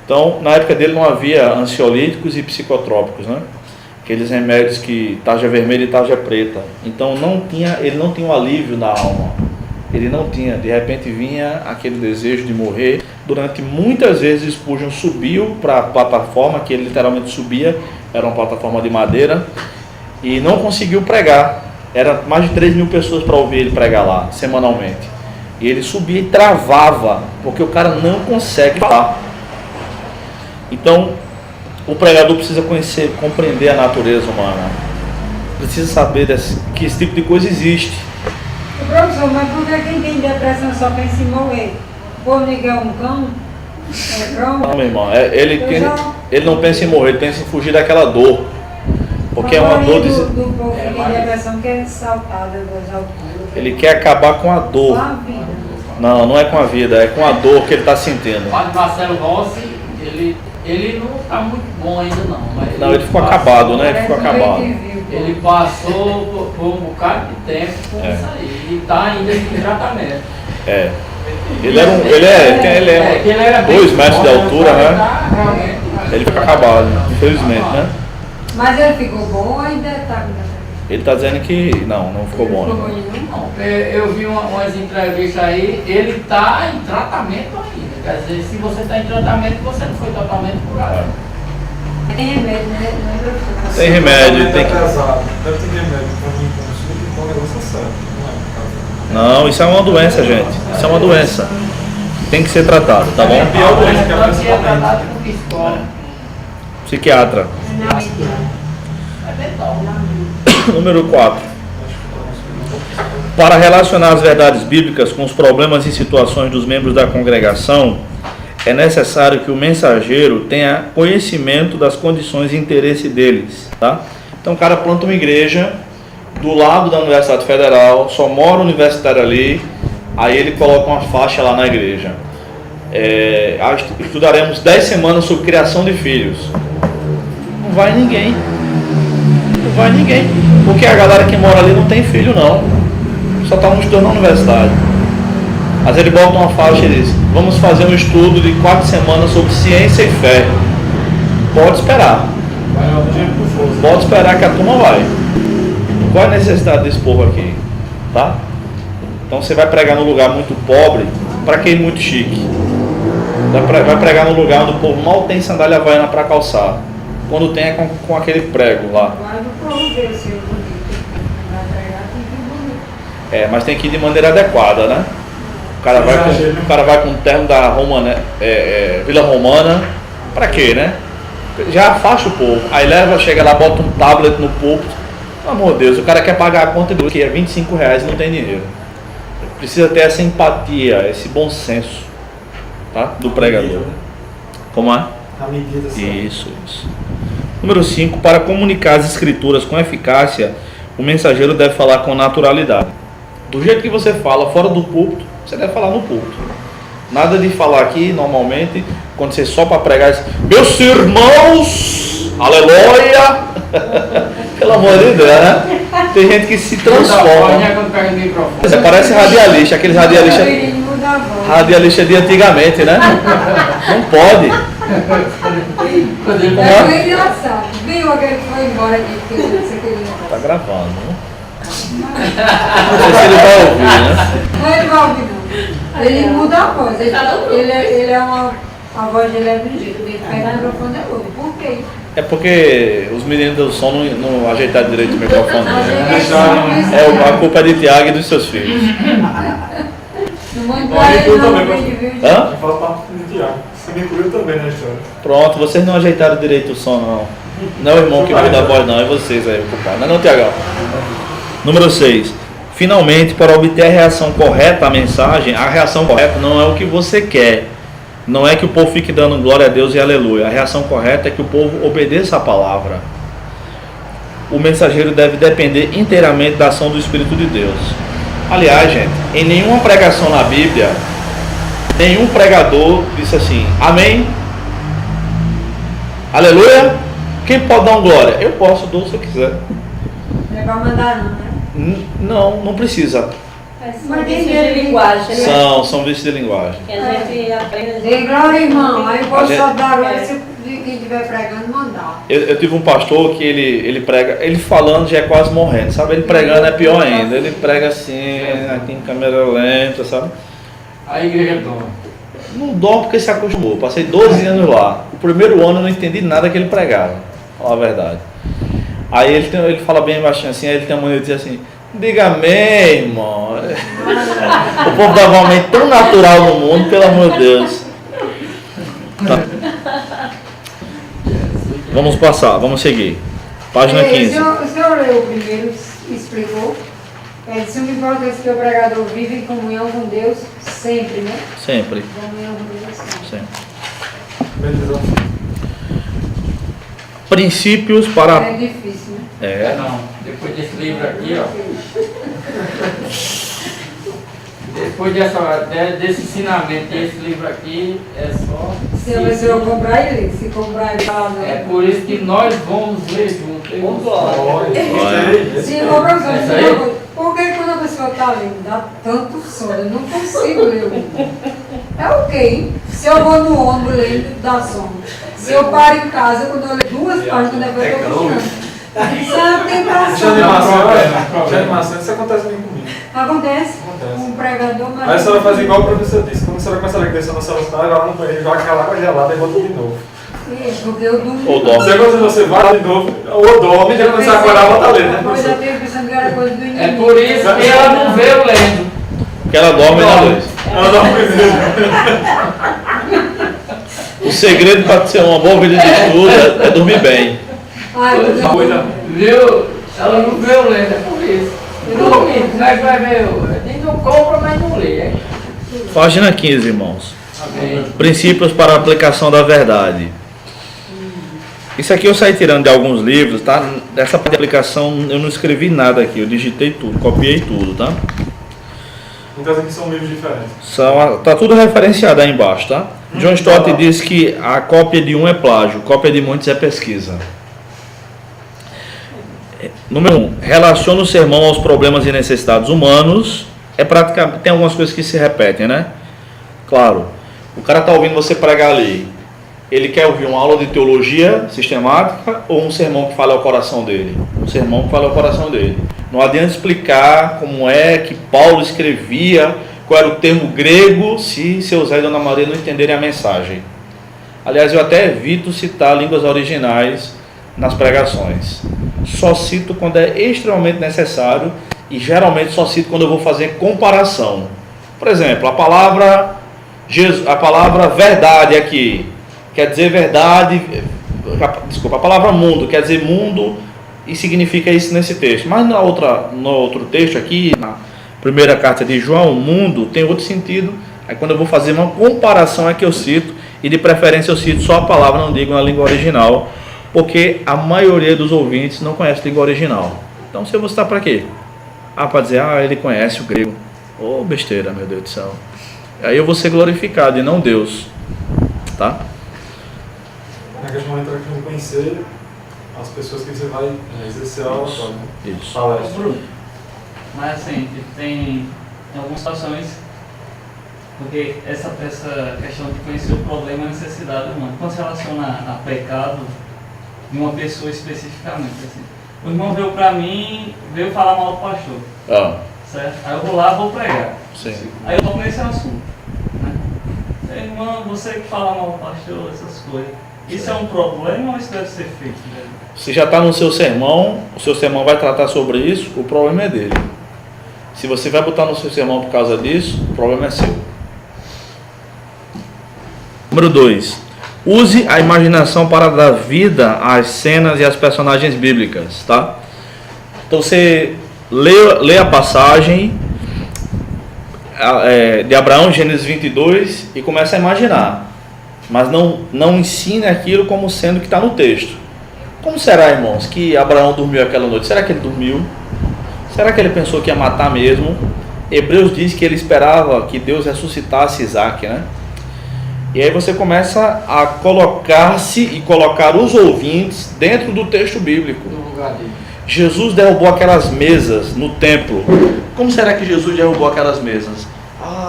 Então, na época dele não havia ansiolíticos e psicotrópicos, né? Aqueles remédios que tarja vermelha e tarja preta. Então ele não tinha um alívio na alma. Ele não tinha, de repente vinha aquele desejo de morrer. Durante muitas vezes Spurgeon subiu para a plataforma, que ele literalmente subia, era uma plataforma de madeira, e não conseguiu pregar. Era mais de 3 mil pessoas para ouvir ele pregar lá, semanalmente. E ele subia e travava, porque o cara não consegue falar. Então, o pregador precisa conhecer, compreender a natureza humana. Precisa saber que esse tipo de coisa existe. Professor, mas por que quem tem depressão só pensa em morrer? Por ninguém é um cão? Não, meu irmão, ele não pensa em morrer, ele pensa em fugir daquela dor. Porque é uma dor de... do povo que tem depressão quer saltar das alturas. Ele quer acabar com a dor. Com a vida. Não é com a vida, é com a dor que ele está sentindo. O padre Marcelo Rossi, ele não está muito bom ainda não. Mas não, ele ficou acabado, né? Ele ficou acabado. Ele passou por um bocado de tempo com isso aí. E está ainda em tratamento. Ele é 2 metros de altura, né? Ele fica acabado, infelizmente, né? Mas ele ficou bom ou ainda está? Ele está dizendo que não ficou bom. Não. Eu vi umas entrevistas aí, ele está em tratamento ainda. Quer dizer, se você está em tratamento, você não foi totalmente curado. Tem remédio, né? Tem remédio, tem que... Deve ter remédio para mim, então o negócio é sério. Não, isso é uma doença, gente. Isso é uma doença. Tem que ser tratado, tá bom? É a pior doença que a pessoa tem. Psiquiatra. Número 4. Para relacionar as verdades bíblicas com os problemas e situações dos membros da congregação, é necessário que o mensageiro tenha conhecimento das condições e interesse deles, tá? Então o cara planta uma igreja do lado da Universidade Federal, só mora um universitário ali, aí ele coloca uma faixa lá na igreja. Estudaremos 10 semanas sobre criação de filhos. Não vai ninguém. Não vai ninguém. Porque a galera que mora ali não tem filho não. Só está estudando na universidade. Mas ele bota uma faixa e diz: vamos fazer um estudo de 4 semanas sobre ciência e fé. Pode esperar. Pode esperar que a turma vai. Qual é a necessidade desse povo aqui? Tá? Então você vai pregar num lugar muito pobre, para quem muito chique. Vai pregar num lugar onde o povo mal tem sandália havaiana para calçar. Quando tem é com aquele prego lá. Mas tem que ir de maneira adequada, né? O cara vai com o terno da Romana, Vila Romana, pra quê, né? Já afasta o povo. Aí chega lá, bota um tablet no púlpito. Pelo amor de Deus, o cara quer pagar a conta do que é R$25 e não tem dinheiro. Precisa ter essa empatia, esse bom senso, tá? Do pregador. Como é? A medida certa. Isso. Número 5. Para comunicar as escrituras com eficácia, o mensageiro deve falar com naturalidade. Do jeito que você fala fora do púlpito, você deve falar no púlpito. Nada de falar aqui, normalmente, quando você só para pregar, meus irmãos, aleluia, pelo amor de Deus, né? Tem gente que se transforma. Parece radialista, aqueles radialistas de antigamente, né? Não pode. É engraçado. Viu aquele que foi embora aqui porque você queria. Tá gravando, né? Não sei se ele vai ouvir, né? Não, ele vai ouvir não. Ele muda a voz. Ele é a voz dele é do jeito. Ele pega o microfone é outro. Por quê? É porque os meninos do som não ajeitaram direito o microfone. A culpa é de Tiago e dos seus filhos. Não vou entrar ele não, viu? Hã? Fala parte do Tiago. Você me incluiu também na história. Pronto, vocês não ajeitaram direito o som, não. Não é o irmão que muda a voz, não. É vocês aí, o culpado. Não é não, Tiagão? Número 6. Finalmente, para obter a reação correta à mensagem, a reação correta não é o que você quer. Não é que o povo fique dando glória a Deus e aleluia. A reação correta é que o povo obedeça a palavra. O mensageiro deve depender inteiramente da ação do Espírito de Deus. Aliás, gente, em nenhuma pregação na Bíblia, nenhum pregador disse assim, amém, aleluia, quem pode dar um glória? Eu posso, dou se eu quiser. Não é para mandar não, né? Não precisa. Mas vícios de linguagem, né? São vícios de linguagem. Que a gente aprende. Dê glória, irmão. Aí pode só dar glória se quem estiver pregando mandar. Eu tive um pastor que ele prega, ele falando já é quase morrendo, sabe? Ele pregando é pior ainda. Ele prega assim, aqui em câmera lenta, sabe? A igreja dorme. Não dorme porque se acostumou. Passei 12 anos lá. O primeiro ano eu não entendi nada que ele pregava, falar a verdade. Aí ele fala bem baixinho assim, aí ele tem uma maneira de dizer assim, diga amém, irmão. O povo dava um amém tão natural no mundo, pelo amor de Deus. Tá. Vamos passar, vamos seguir. Página 15. O senhor leu o primeiro e explicou. De suma importância que o pregador vive em comunhão com Deus sempre, né? Sempre. Comunhão com Deus sempre. Princípios para... É difícil, né? É. Não, depois desse livro aqui, ó. Depois desse ensinamento desse livro aqui, é só... Se a pessoa comprar ele, se comprar ele lá, né? É por isso que nós vamos ler juntos. Sim, ô professor, porque quando a pessoa está lendo, dá tanto sono, eu não consigo ler o livro. É ok. Se eu vou no ônibus lendo, dá sono. Se eu paro em casa, quando eu leio 2 páginas, depois eu estou puxando. Isso é uma tentação. Isso acontece bem comigo. Acontece. Um pregador, mas... Aí a senhora faz igual o professor disse. Quando a senhora começa a ler descendo na sala, vai lá no banheiro, joga aquela água gelada e volta de novo. Isso, porque eu durmo. Ou dorme. Quando você vai de novo, ou dorme, já começa a acordar, volta a ler, né? Depois eu tenho pensando que era coisa do inimigo. É por isso que ela não veio lendo. Porque ela dorme na luz. Ela dorme primeiro. O segredo para ser uma boa vida de estudo é dormir bem. Ai, Viu? Ela não veio lendo, é por isso. Domingo, nós vai ver, a gente não compra, mas não lê. Página 15, irmãos. Amém. Princípios para a aplicação da verdade. Isso aqui eu saí tirando de alguns livros, tá? Dessa parte de aplicação eu não escrevi nada aqui, eu digitei tudo, copiei tudo, tá? Então aqui são livros diferentes. Tá tudo referenciado aí embaixo, tá? John Stott diz que a cópia de um é plágio, cópia de muitos é pesquisa. Número 1. Relaciona o sermão aos problemas e necessidades humanos. É praticamente, tem algumas coisas que se repetem, né? Claro, o cara tá ouvindo você pregar ali. Ele quer ouvir uma aula de teologia sistemática ou um sermão que fale ao coração dele? Um sermão que fale ao coração dele. Não adianta explicar como é que Paulo escrevia, qual era o termo grego, se seu Zé e Dona Maria não entenderem a mensagem. Aliás, eu até evito citar línguas originais nas pregações. Só cito quando é extremamente necessário e geralmente só cito quando eu vou fazer comparação. Por exemplo, a palavra verdade aqui quer dizer verdade, desculpa, a palavra mundo quer dizer mundo e significa isso nesse texto. Mas no outro texto aqui, na primeira carta de João, mundo tem outro sentido. Aí quando eu vou fazer uma comparação é que eu cito, e de preferência eu cito só a palavra, não digo na língua original, porque a maioria dos ouvintes não conhece a língua original. Então você vai citar para quê? Para dizer, ele conhece o grego. Besteira, meu Deus do céu. Aí eu vou ser glorificado e não Deus. Tá? Naquele momento é que conhecer as pessoas que você vai exercer a aula. Isso. Palestra. Mas assim, tem algumas situações, porque essa questão de conhecer o problema e a necessidade humana, quando se relaciona a pecado de uma pessoa especificamente, assim. O irmão veio pra mim, veio falar mal do pastor, certo? Aí eu vou lá, vou pregar. Sim. Aí eu toco nesse assunto, né? Irmão, você que fala mal do pastor, essas coisas, isso é um problema ou isso deve ser feito? Né? Se já está no seu sermão, o seu sermão vai tratar sobre isso, o problema é dele. Se você vai botar no seu sermão por causa disso, o problema é seu. Número 2. Use a imaginação para dar vida às cenas e às personagens bíblicas, tá? Então você lê a passagem de Abraão, Gênesis 22, e começa a imaginar. Mas não ensine aquilo como sendo que está no texto. Como será, irmãos, que Abraão dormiu aquela noite? Será que ele dormiu? Será que ele pensou que ia matar mesmo? Hebreus diz que ele esperava que Deus ressuscitasse Isaac, né? E aí você começa a colocar-se e colocar os ouvintes dentro do texto bíblico. Jesus derrubou aquelas mesas no templo. Como será que Jesus derrubou aquelas mesas?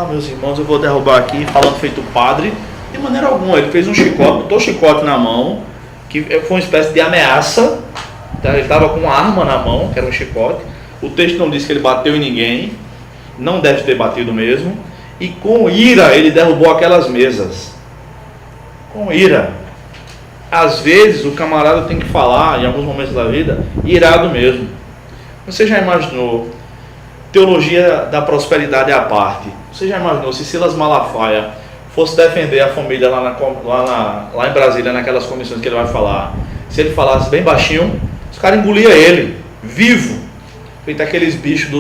Meus irmãos, eu vou derrubar aqui, falando feito padre. De maneira alguma, ele fez um chicote, botou o chicote na mão, que foi uma espécie de ameaça. Ele estava com uma arma na mão, que era um chicote. O texto não diz que ele bateu em ninguém, não deve ter batido mesmo. E com ira ele derrubou aquelas mesas. Com ira. Às vezes o camarada tem que falar, em alguns momentos da vida, irado mesmo. Você já imaginou, teologia da prosperidade à parte, você já imaginou se Silas Malafaia fosse defender a família lá em Brasília, naquelas comissões que ele vai falar, se ele falasse bem baixinho, os caras engoliam ele, vivo, feito aqueles bichos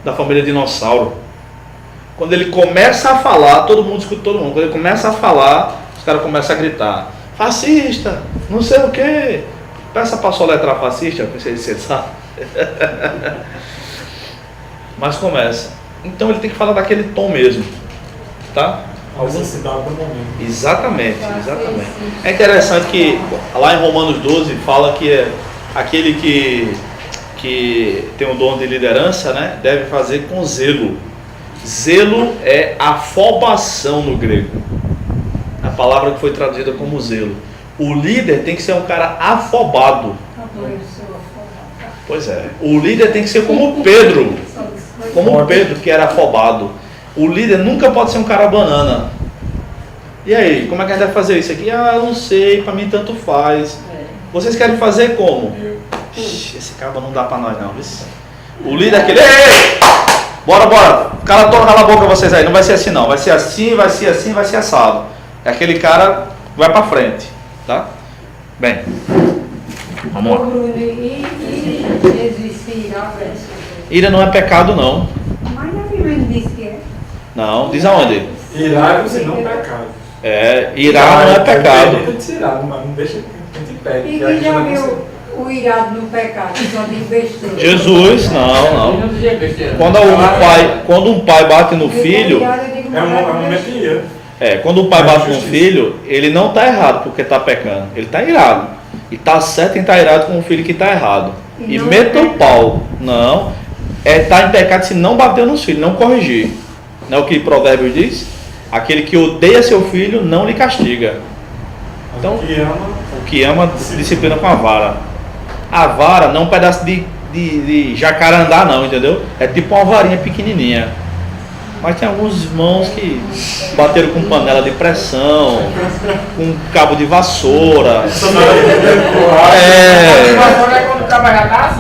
da família dinossauro. Quando ele começa a falar, todo mundo escuta todo mundo. Quando ele começa a falar, os caras começam a gritar: fascista, não sei o que. Peça para soletrar fascista, não sei se você sabe. Mas começa. Então ele tem que falar daquele tom mesmo, tá? A necessidade do momento. Exatamente. É interessante que lá em Romanos 12 fala que aquele que tem o dom de liderança, né, deve fazer com zelo. Zelo é afobação no grego. A palavra que foi traduzida como zelo. O líder tem que ser um cara afobado. Pois é. O líder tem que ser como Pedro. Como Pedro, que era afobado. O líder nunca pode ser um cara banana. E aí, como é que a gente vai fazer isso aqui? Eu não sei, pra mim tanto faz. Vocês querem fazer como? Esse cabo não dá pra nós não. O líder é aquele: ei! Bora! O cara toca na boca vocês aí, não vai ser assim não. Vai ser assim, vai ser assim, vai ser assado. É aquele cara que vai pra frente, tá? Bem, vamos lá. Bruno, e existir a pressão? Ira não é pecado, não. Mas a Bíblia não diz que é. Não, diz aonde? Irai-vos e não pecado. Irar não é pecado. Não deixa que a gente peque. E quem já viu o irado no pecado? Só diz besteira. Jesus, não. Quando um pai bate no filho, é um momento de ira. quando um pai bate no filho, ele não está errado porque está pecando, ele está irado. E está certo em estar irado com o filho que está errado. E meta o pau. Não. Está em pecado se não bater nos filhos, não corrigir. Não é o que Provérbios diz? Aquele que odeia seu filho não lhe castiga. Então, o que ama disciplina com a vara. A vara não é um pedaço de jacarandá não, entendeu? É tipo uma varinha pequenininha. Mas tem alguns irmãos que bateram com panela de pressão, com cabo de vassoura.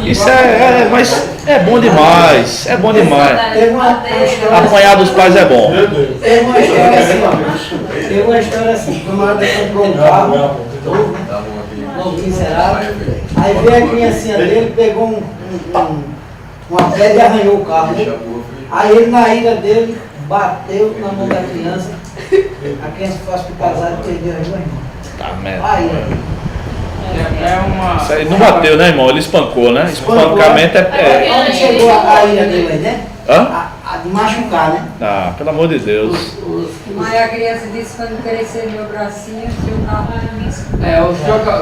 Isso mas é bom demais. É bom demais. Apanhar dos pais é bom. Teve uma história assim, o camarada comprou um carro, novo miserável, aí veio a criancinha dele, pegou uma pedra e arranhou o carro. Aí ele, na ira dele, bateu na mão da criança, a criança foi hospitalizada e perdeu a irmã. Tá merda. Aí, isso aí não bateu, né, irmão? Ele espancou, né? Espancamento Onde chegou a ira dele aí, né? Hã? A de machucar, né? Ah, pelo amor de Deus. Mas a criança disse quando crescer meu bracinho, seu carro nisso. Os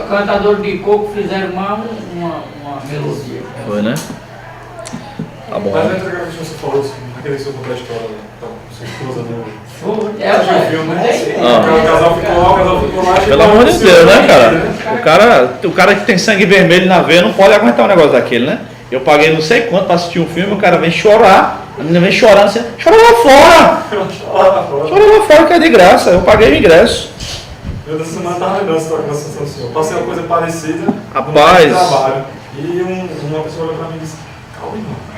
cantadores de coco fizeram uma melodia. Foi, né? Tá bom. Mas antes daquela questão que você falou, naquele seu contar a história, sua esposa no filme, né? O casal ficou lá. Pelo amor de Deus, né, cara? O cara que tem sangue vermelho na veia não pode aguentar um negócio daquele, né? Eu paguei não sei quanto pra assistir um filme, o cara vem chorar, a menina vem chorando assim, chora lá fora que é de graça, eu paguei o ingresso. Eu dessa semana estava lembrando essa situação assim, eu passei uma coisa parecida no trabalho, e uma pessoa olhou pra mim e disse, calma não.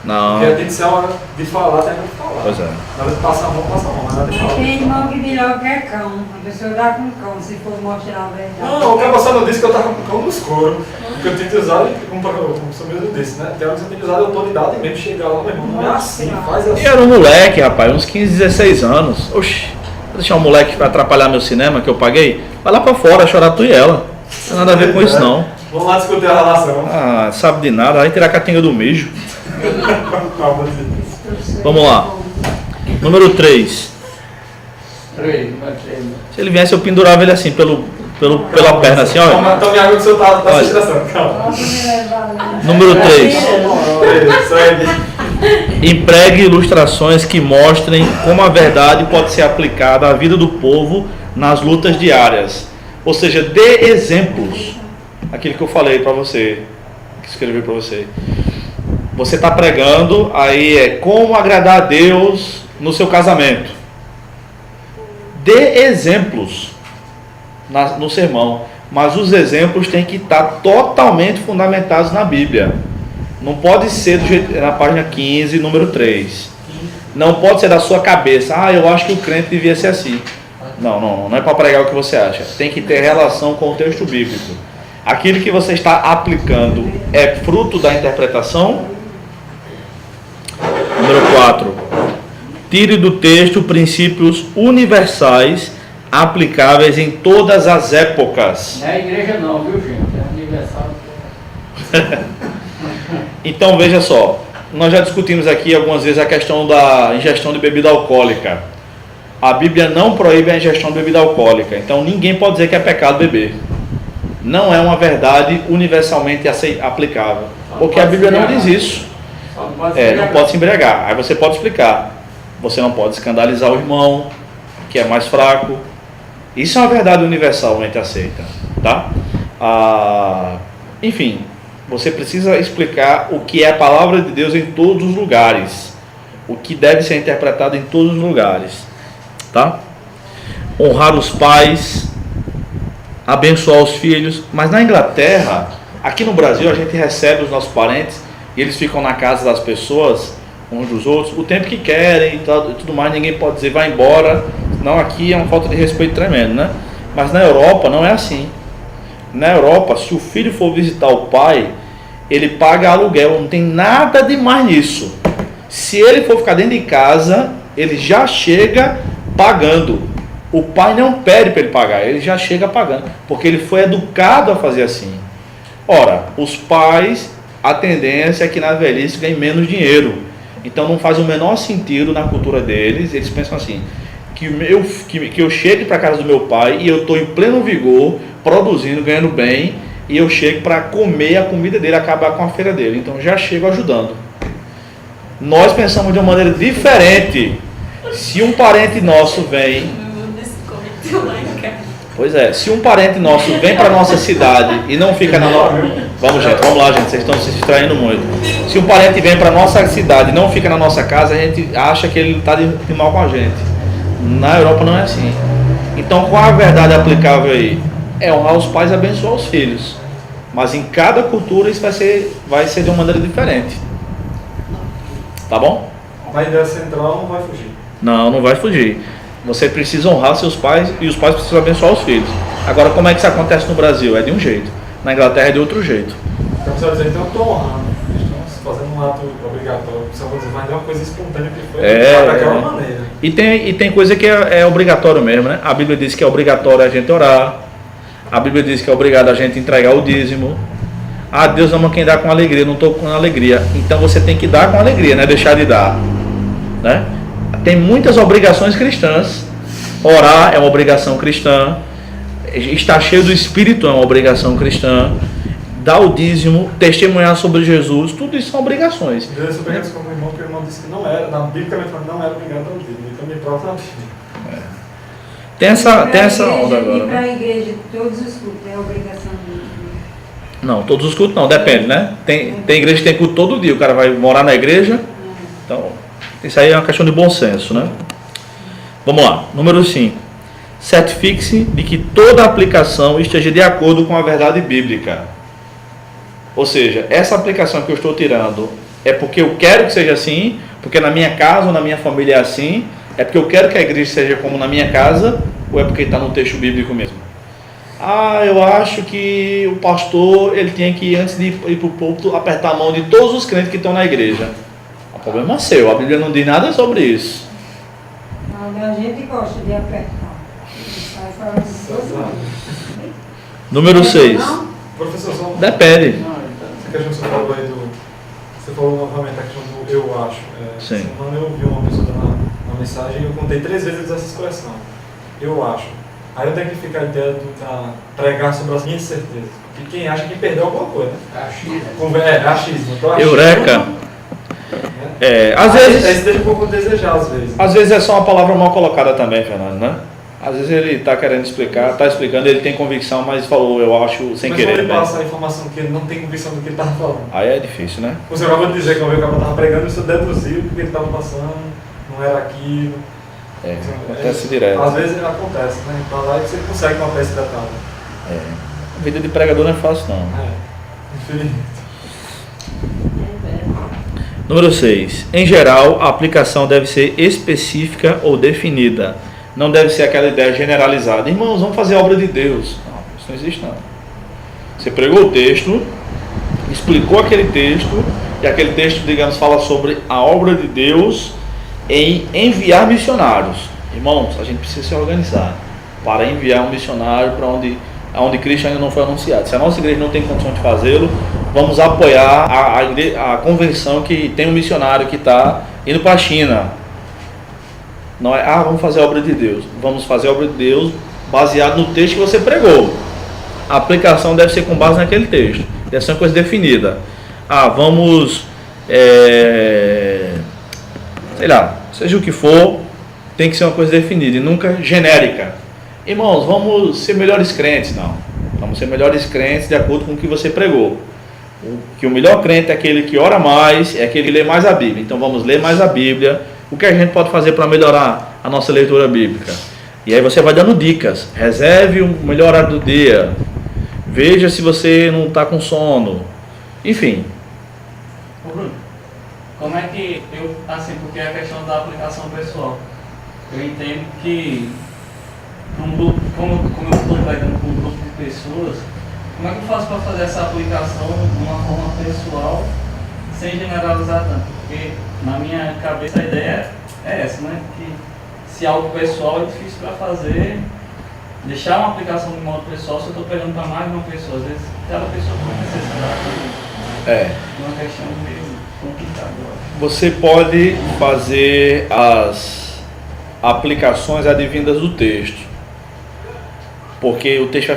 Não. Porque tem que ser a hora de falar, tem que falar. Pois é. Na hora de passar a mão, mas nada de falar. Tem irmão que diz logo que é cão, a pessoa dá com cão, se for mostrar a verdade. Não, o cara só não disse que eu estava com cão no escuro. Porque eu tenho que usar, como você mesmo disse, né? Tem hora que você tem que usar a autoridade mesmo, chegar lá, meu irmão, não é assim, faz assim. E era um moleque, rapaz, uns 15, 16 anos. Oxi, vou deixar um moleque pra atrapalhar meu cinema que eu paguei? Vai lá pra fora, chorar tu e ela. Não tem nada a ver com isso, não. Vamos lá discutir a relação. Ah, sabe de nada, vai tirar a catinga do mijo. Vamos lá. Número 3. Se ele viesse, eu pendurava ele assim, pela perna, assim, olha. Então me ajuda que o senhor tá se estressando, calma. Número 3. Empregue ilustrações que mostrem como a verdade pode ser aplicada à vida do povo nas lutas diárias. Ou seja, dê exemplos. Aquilo que eu falei para você, que escrevi para você. Você está pregando, aí é como agradar a Deus no seu casamento. Dê exemplos no sermão, mas os exemplos têm que estar totalmente fundamentados na Bíblia. Não pode ser do jeito, na página 15, número 3. Não pode ser da sua cabeça. Eu acho que o crente devia ser assim. Não é para pregar o que você acha. Tem que ter relação com o texto bíblico. Aquilo que você está aplicando é fruto da interpretação. Número 4. Tire do texto princípios universais aplicáveis em todas as épocas. Não é a igreja não, viu, gente? É universal. Então veja só, nós já discutimos aqui algumas vezes a questão da ingestão de bebida alcoólica. A Bíblia não proíbe a ingestão de bebida alcoólica, então ninguém pode dizer que é pecado beber. Não é uma verdade universalmente aplicável, porque a Bíblia não diz isso. Não pode se embriagar. Aí você pode explicar. Você não pode escandalizar o irmão que é mais fraco. Isso é uma verdade universalmente aceita, tá? Enfim, você precisa explicar o que é a palavra de Deus em todos os lugares, o que deve ser interpretado em todos os lugares, tá? Honrar os pais, abençoar os filhos. Mas na Inglaterra, aqui no Brasil, a gente recebe os nossos parentes e eles ficam na casa das pessoas, uns dos outros, o tempo que querem e tudo mais. Ninguém pode dizer vai embora. Não, aqui é uma falta de respeito tremendo, né? Mas na Europa não é assim. Na Europa, se o filho for visitar o pai, ele paga aluguel, não tem nada de mais nisso. Se ele for ficar dentro de casa, ele já chega pagando. O pai não pede para ele pagar, ele já chega pagando, porque ele foi educado a fazer assim. Ora, os pais, a tendência é que na velhice ganhem menos dinheiro. Então não faz o menor sentido na cultura deles. Eles pensam assim, que eu chegue para a casa do meu pai e eu estou em pleno vigor, produzindo, ganhando bem, e eu chego para comer a comida dele, acabar com a feira dele. Então já chego ajudando. Nós pensamos de uma maneira diferente. Se um parente nosso vem... Pois é, se um parente nosso vem para a nossa cidade e não fica na nossa... Vamos lá, gente, vocês estão se distraindo muito. Se um parente vem para a nossa cidade e não fica na nossa casa, a gente acha que ele está de mal com a gente. Na Europa não é assim. Então, qual a verdade aplicável aí? É honrar os pais e abençoar os filhos. Mas em cada cultura isso vai ser de uma maneira diferente. Tá bom? A ideia central não vai fugir. Não vai fugir. Você precisa honrar seus pais e os pais precisam abençoar os filhos. Agora, como é que isso acontece no Brasil? É de um jeito. Na Inglaterra é de outro jeito. Então você vai dizer, então eu estou honrando. Estamos fazendo um ato obrigatório. Você vai dizer, mas é uma coisa espontânea que foi daquela maneira. E tem coisa que é obrigatório mesmo, né? A Bíblia diz que é obrigatório a gente orar. A Bíblia diz que é obrigado a gente entregar o dízimo. Ah, Deus ama quem dá com alegria. Não estou com alegria. Então você tem que dar com alegria, não é deixar de dar, né? Tem muitas obrigações cristãs. Orar é uma obrigação cristã. Estar cheio do Espírito é uma obrigação cristã. Dar o dízimo, testemunhar sobre Jesus, tudo isso são obrigações. Eu pergunto isso como irmão, porque o irmão disse que não era, na Bíblia não era obrigado ao dízimo. Então me prova na Bíblia. Tem essa onda agora. E para a igreja, todos os cultos, é obrigação de dízimo? Não, todos os cultos não, depende, né? Tem igreja que tem culto todo dia, o cara vai morar na igreja. Então, isso aí é uma questão de bom senso, né? Vamos lá, número 5. Certifique-se de que toda aplicação esteja de acordo com a verdade bíblica. Ou seja, essa aplicação que eu estou tirando é porque eu quero que seja assim, porque na minha casa ou na minha família é assim, é porque eu quero que a igreja seja como na minha casa, ou é porque está no texto bíblico mesmo? Ah, eu acho que o pastor, ele tinha que, antes de ir para o púlpito, apertar a mão de todos os crentes que estão na igreja. O problema é seu, a Bíblia não diz nada sobre isso. A gente gosta de apertar. Número 6. Professor, só depende. Essa questão que você falou aí você falou novamente a questão do eu acho. Sim. Semana eu vi uma pessoa dando uma mensagem e eu contei 3 vezes essa expressão. Eu acho. Aí eu tenho que ficar a ideia de pregar sobre as minhas certezas. Porque quem acha que perdeu alguma coisa, né? Achismo. Então, Eureka. Às vezes. Esse deixa um pouco a desejar, às vezes. Às vezes é só uma palavra mal colocada também, Fernando, né? Às vezes ele está querendo explicar, está explicando, ele tem convicção, mas falou, eu acho, sem querer. Mas ele passa a informação que ele não tem convicção do que ele estava falando. Aí é difícil, né? Você acabou de dizer que o cara estava pregando, isso deduziu porque ele estava passando, não era aquilo. Acontece direto. Às vezes acontece, né? Então lá você consegue uma peça detalhe. A vida de pregador não é fácil, não. Infelizmente. Número 6. Em geral, a aplicação deve ser específica ou definida. Não deve ser aquela ideia generalizada. Irmãos, vamos fazer a obra de Deus. Não, isso não existe não. Você pregou o texto, explicou aquele texto, e aquele texto, digamos, fala sobre a obra de Deus em enviar missionários. Irmãos, a gente precisa se organizar para enviar um missionário para onde Cristo ainda não foi anunciado. Se a nossa igreja não tem condição de fazê-lo, vamos apoiar a convenção que tem um missionário que está indo para a China. Não é, vamos fazer a obra de Deus. Vamos fazer a obra de Deus baseado no texto que você pregou. A aplicação deve ser com base naquele texto. Deve ser uma coisa definida. Vamos, sei lá, seja o que for, tem que ser uma coisa definida e nunca genérica. Irmãos, vamos ser melhores crentes. Não. Vamos ser melhores crentes de acordo com o que você pregou. Que o melhor crente é aquele que ora mais, é aquele que lê mais a Bíblia. Então vamos ler mais a Bíblia. O que a gente pode fazer para melhorar a nossa leitura bíblica? E aí você vai dando dicas. Reserve o melhor horário do dia. Veja se você não está com sono. Enfim. Ô Bruno, como é que eu, assim, porque é a questão da aplicação pessoal. Eu entendo que um grupo, como eu estou pregando com um grupo de pessoas, como é que eu faço para fazer essa aplicação de uma forma pessoal, sem generalizar tanto? Porque na minha cabeça a ideia é essa, né? Que se algo pessoal é difícil para fazer, deixar uma aplicação de modo pessoal se eu estou pegando para mais de uma pessoa. Às vezes cada pessoa tem necessidade. É uma questão meio complicada. Você pode fazer as aplicações advindas do texto, porque o texto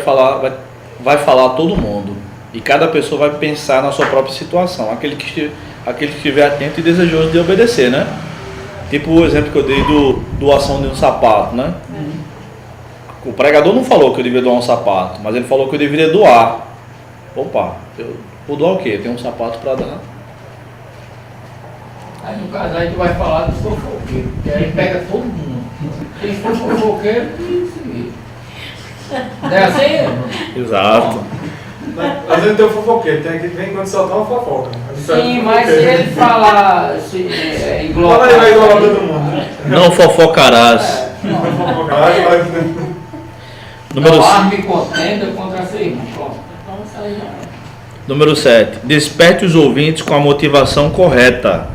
vai falar a todo mundo e cada pessoa vai pensar na sua própria situação, aquele que estiver atento e desejoso de obedecer, né? Tipo o exemplo que eu dei do doação de um sapato, né? O pregador não falou que eu deveria doar um sapato, mas ele falou que eu deveria doar. Opa, eu vou doar o quê? Tem um sapato para dar. Aí no caso aí tu vai falar dos fofoqueiros, que aí pega todo mundo. Quem for fofoqueiro, tem que seguir. Não é assim? Exato. Às vezes tem um fofoqueiro, tem que vem quando soltar uma fofoca. Sim, mas se ele falar englobar. Fala aí, vai englobar todo mundo. Não fofocarás. Não fofocarás, vai. Não arme contenda contra si, irmão. Pronto. Então isso aí já é. Número 7. Desperte os ouvintes com a motivação correta.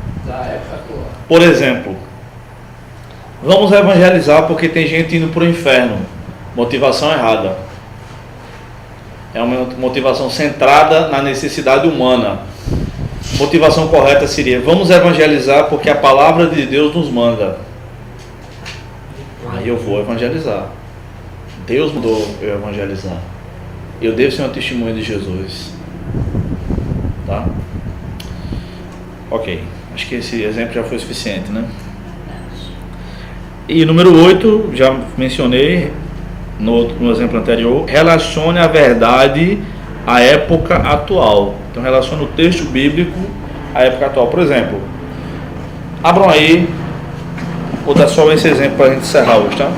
Por exemplo, vamos evangelizar porque tem gente indo para o inferno. Motivação errada. É uma motivação centrada na necessidade humana. Motivação correta seria: vamos evangelizar porque a palavra de Deus nos manda. Aí eu vou evangelizar. Deus mandou eu evangelizar. Eu devo ser um testemunho de Jesus. Tá? Ok. Acho que esse exemplo já foi suficiente, né? E número 8, já mencionei no exemplo anterior, relacione a verdade à época atual. Então relacione o texto bíblico à época atual. Por exemplo, abram aí, vou dar só esse exemplo para a gente encerrar hoje, tá?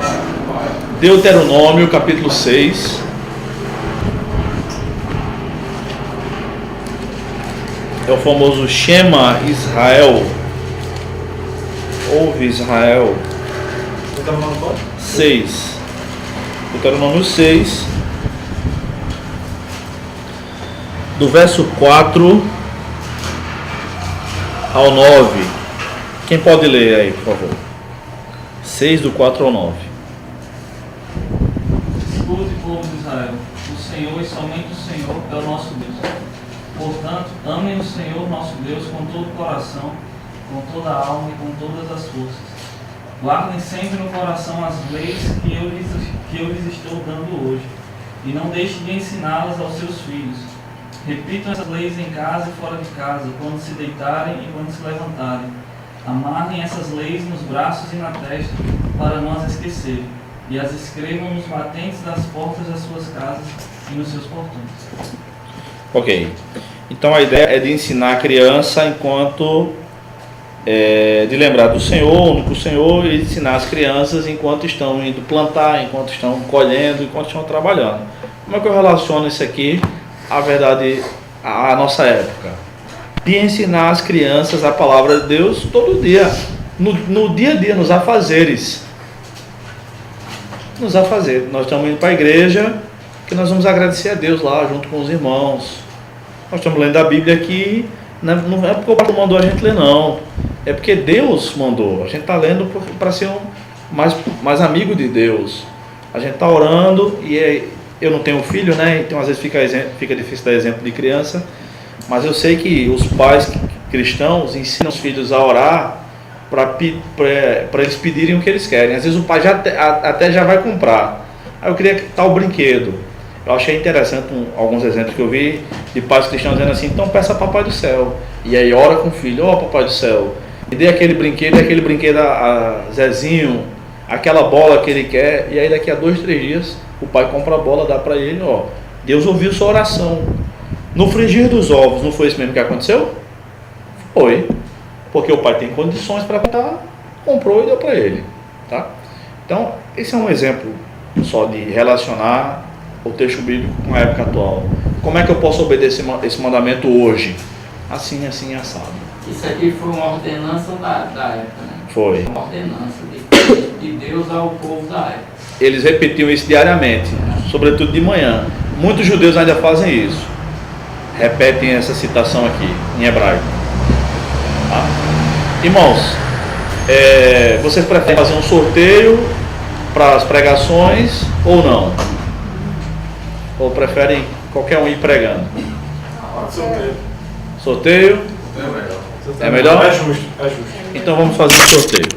Deuteronômio capítulo 6. É o famoso Shema Israel. Ouve Israel. 6. Deuteronômio 6. Do verso 4 ao 9. Quem pode ler aí, por favor? 6 do 4 ao 9. Escute, povo de Israel, o Senhor e somente o Senhor é o nosso Deus. Portanto, amem o Senhor nosso Deus com todo o coração, com toda a alma e com todas as forças. Guardem sempre no coração as leis que eu lhes estou dando hoje, e não deixem de ensiná-las aos seus filhos. Repitam essas leis em casa e fora de casa, quando se deitarem e quando se levantarem. Amarrem essas leis nos braços e na testa, para não as esquecerem, e as escrevam nos batentes das portas das suas casas e nos seus portões. Ok. Então a ideia é de ensinar a criança enquanto de lembrar do Senhor, o único Senhor, e ensinar as crianças enquanto estão indo plantar, enquanto estão colhendo, enquanto estão trabalhando. Como é que eu relaciono isso aqui à verdade, à nossa época? De ensinar as crianças a palavra de Deus todo dia, no dia a dia, nos afazeres. Nos afazeres. Nós estamos indo para a igreja, que nós vamos agradecer a Deus lá, junto com os irmãos. Nós estamos lendo a Bíblia aqui, não é porque o pastor mandou a gente ler, não. É porque Deus mandou. A gente está lendo para ser mais amigo de Deus. A gente está orando e eu não tenho filho, né? Então às vezes fica difícil dar exemplo de criança. Mas eu sei que os pais cristãos ensinam os filhos a orar para eles pedirem o que eles querem. Às vezes o pai até já vai comprar. Aí eu queria tal brinquedo. Eu achei interessante alguns exemplos que eu vi de pais cristãos dizendo assim: então peça a Papai do Céu. E aí ora com o filho: ó, Papai do Céu, me dê aquele brinquedo a Zezinho, aquela bola que ele quer. E aí daqui a 2, 3 dias o pai compra a bola, dá para ele. Ó, Deus ouviu sua oração. No frigir dos ovos, não foi isso mesmo que aconteceu? Foi. Porque o pai tem condições para comprar, comprou e deu para ele. Tá? Então, esse é um exemplo só de relacionar o texto bíblico com a época atual. Como é que eu posso obedecer esse mandamento hoje? Assim, assim, assado. Isso aqui foi uma ordenança da época, né? Foi. Uma ordenança de Deus ao povo da época. Eles repetiam isso diariamente, sobretudo de manhã. Muitos judeus ainda fazem isso. Repetem essa citação aqui, em hebraico. Tá? Irmãos, vocês preferem fazer um sorteio para as pregações ou não? Ou preferem qualquer um ir pregando? Sorteio. Sorteio? É melhor. É melhor? É justo, é justo. Então vamos fazer um sorteio.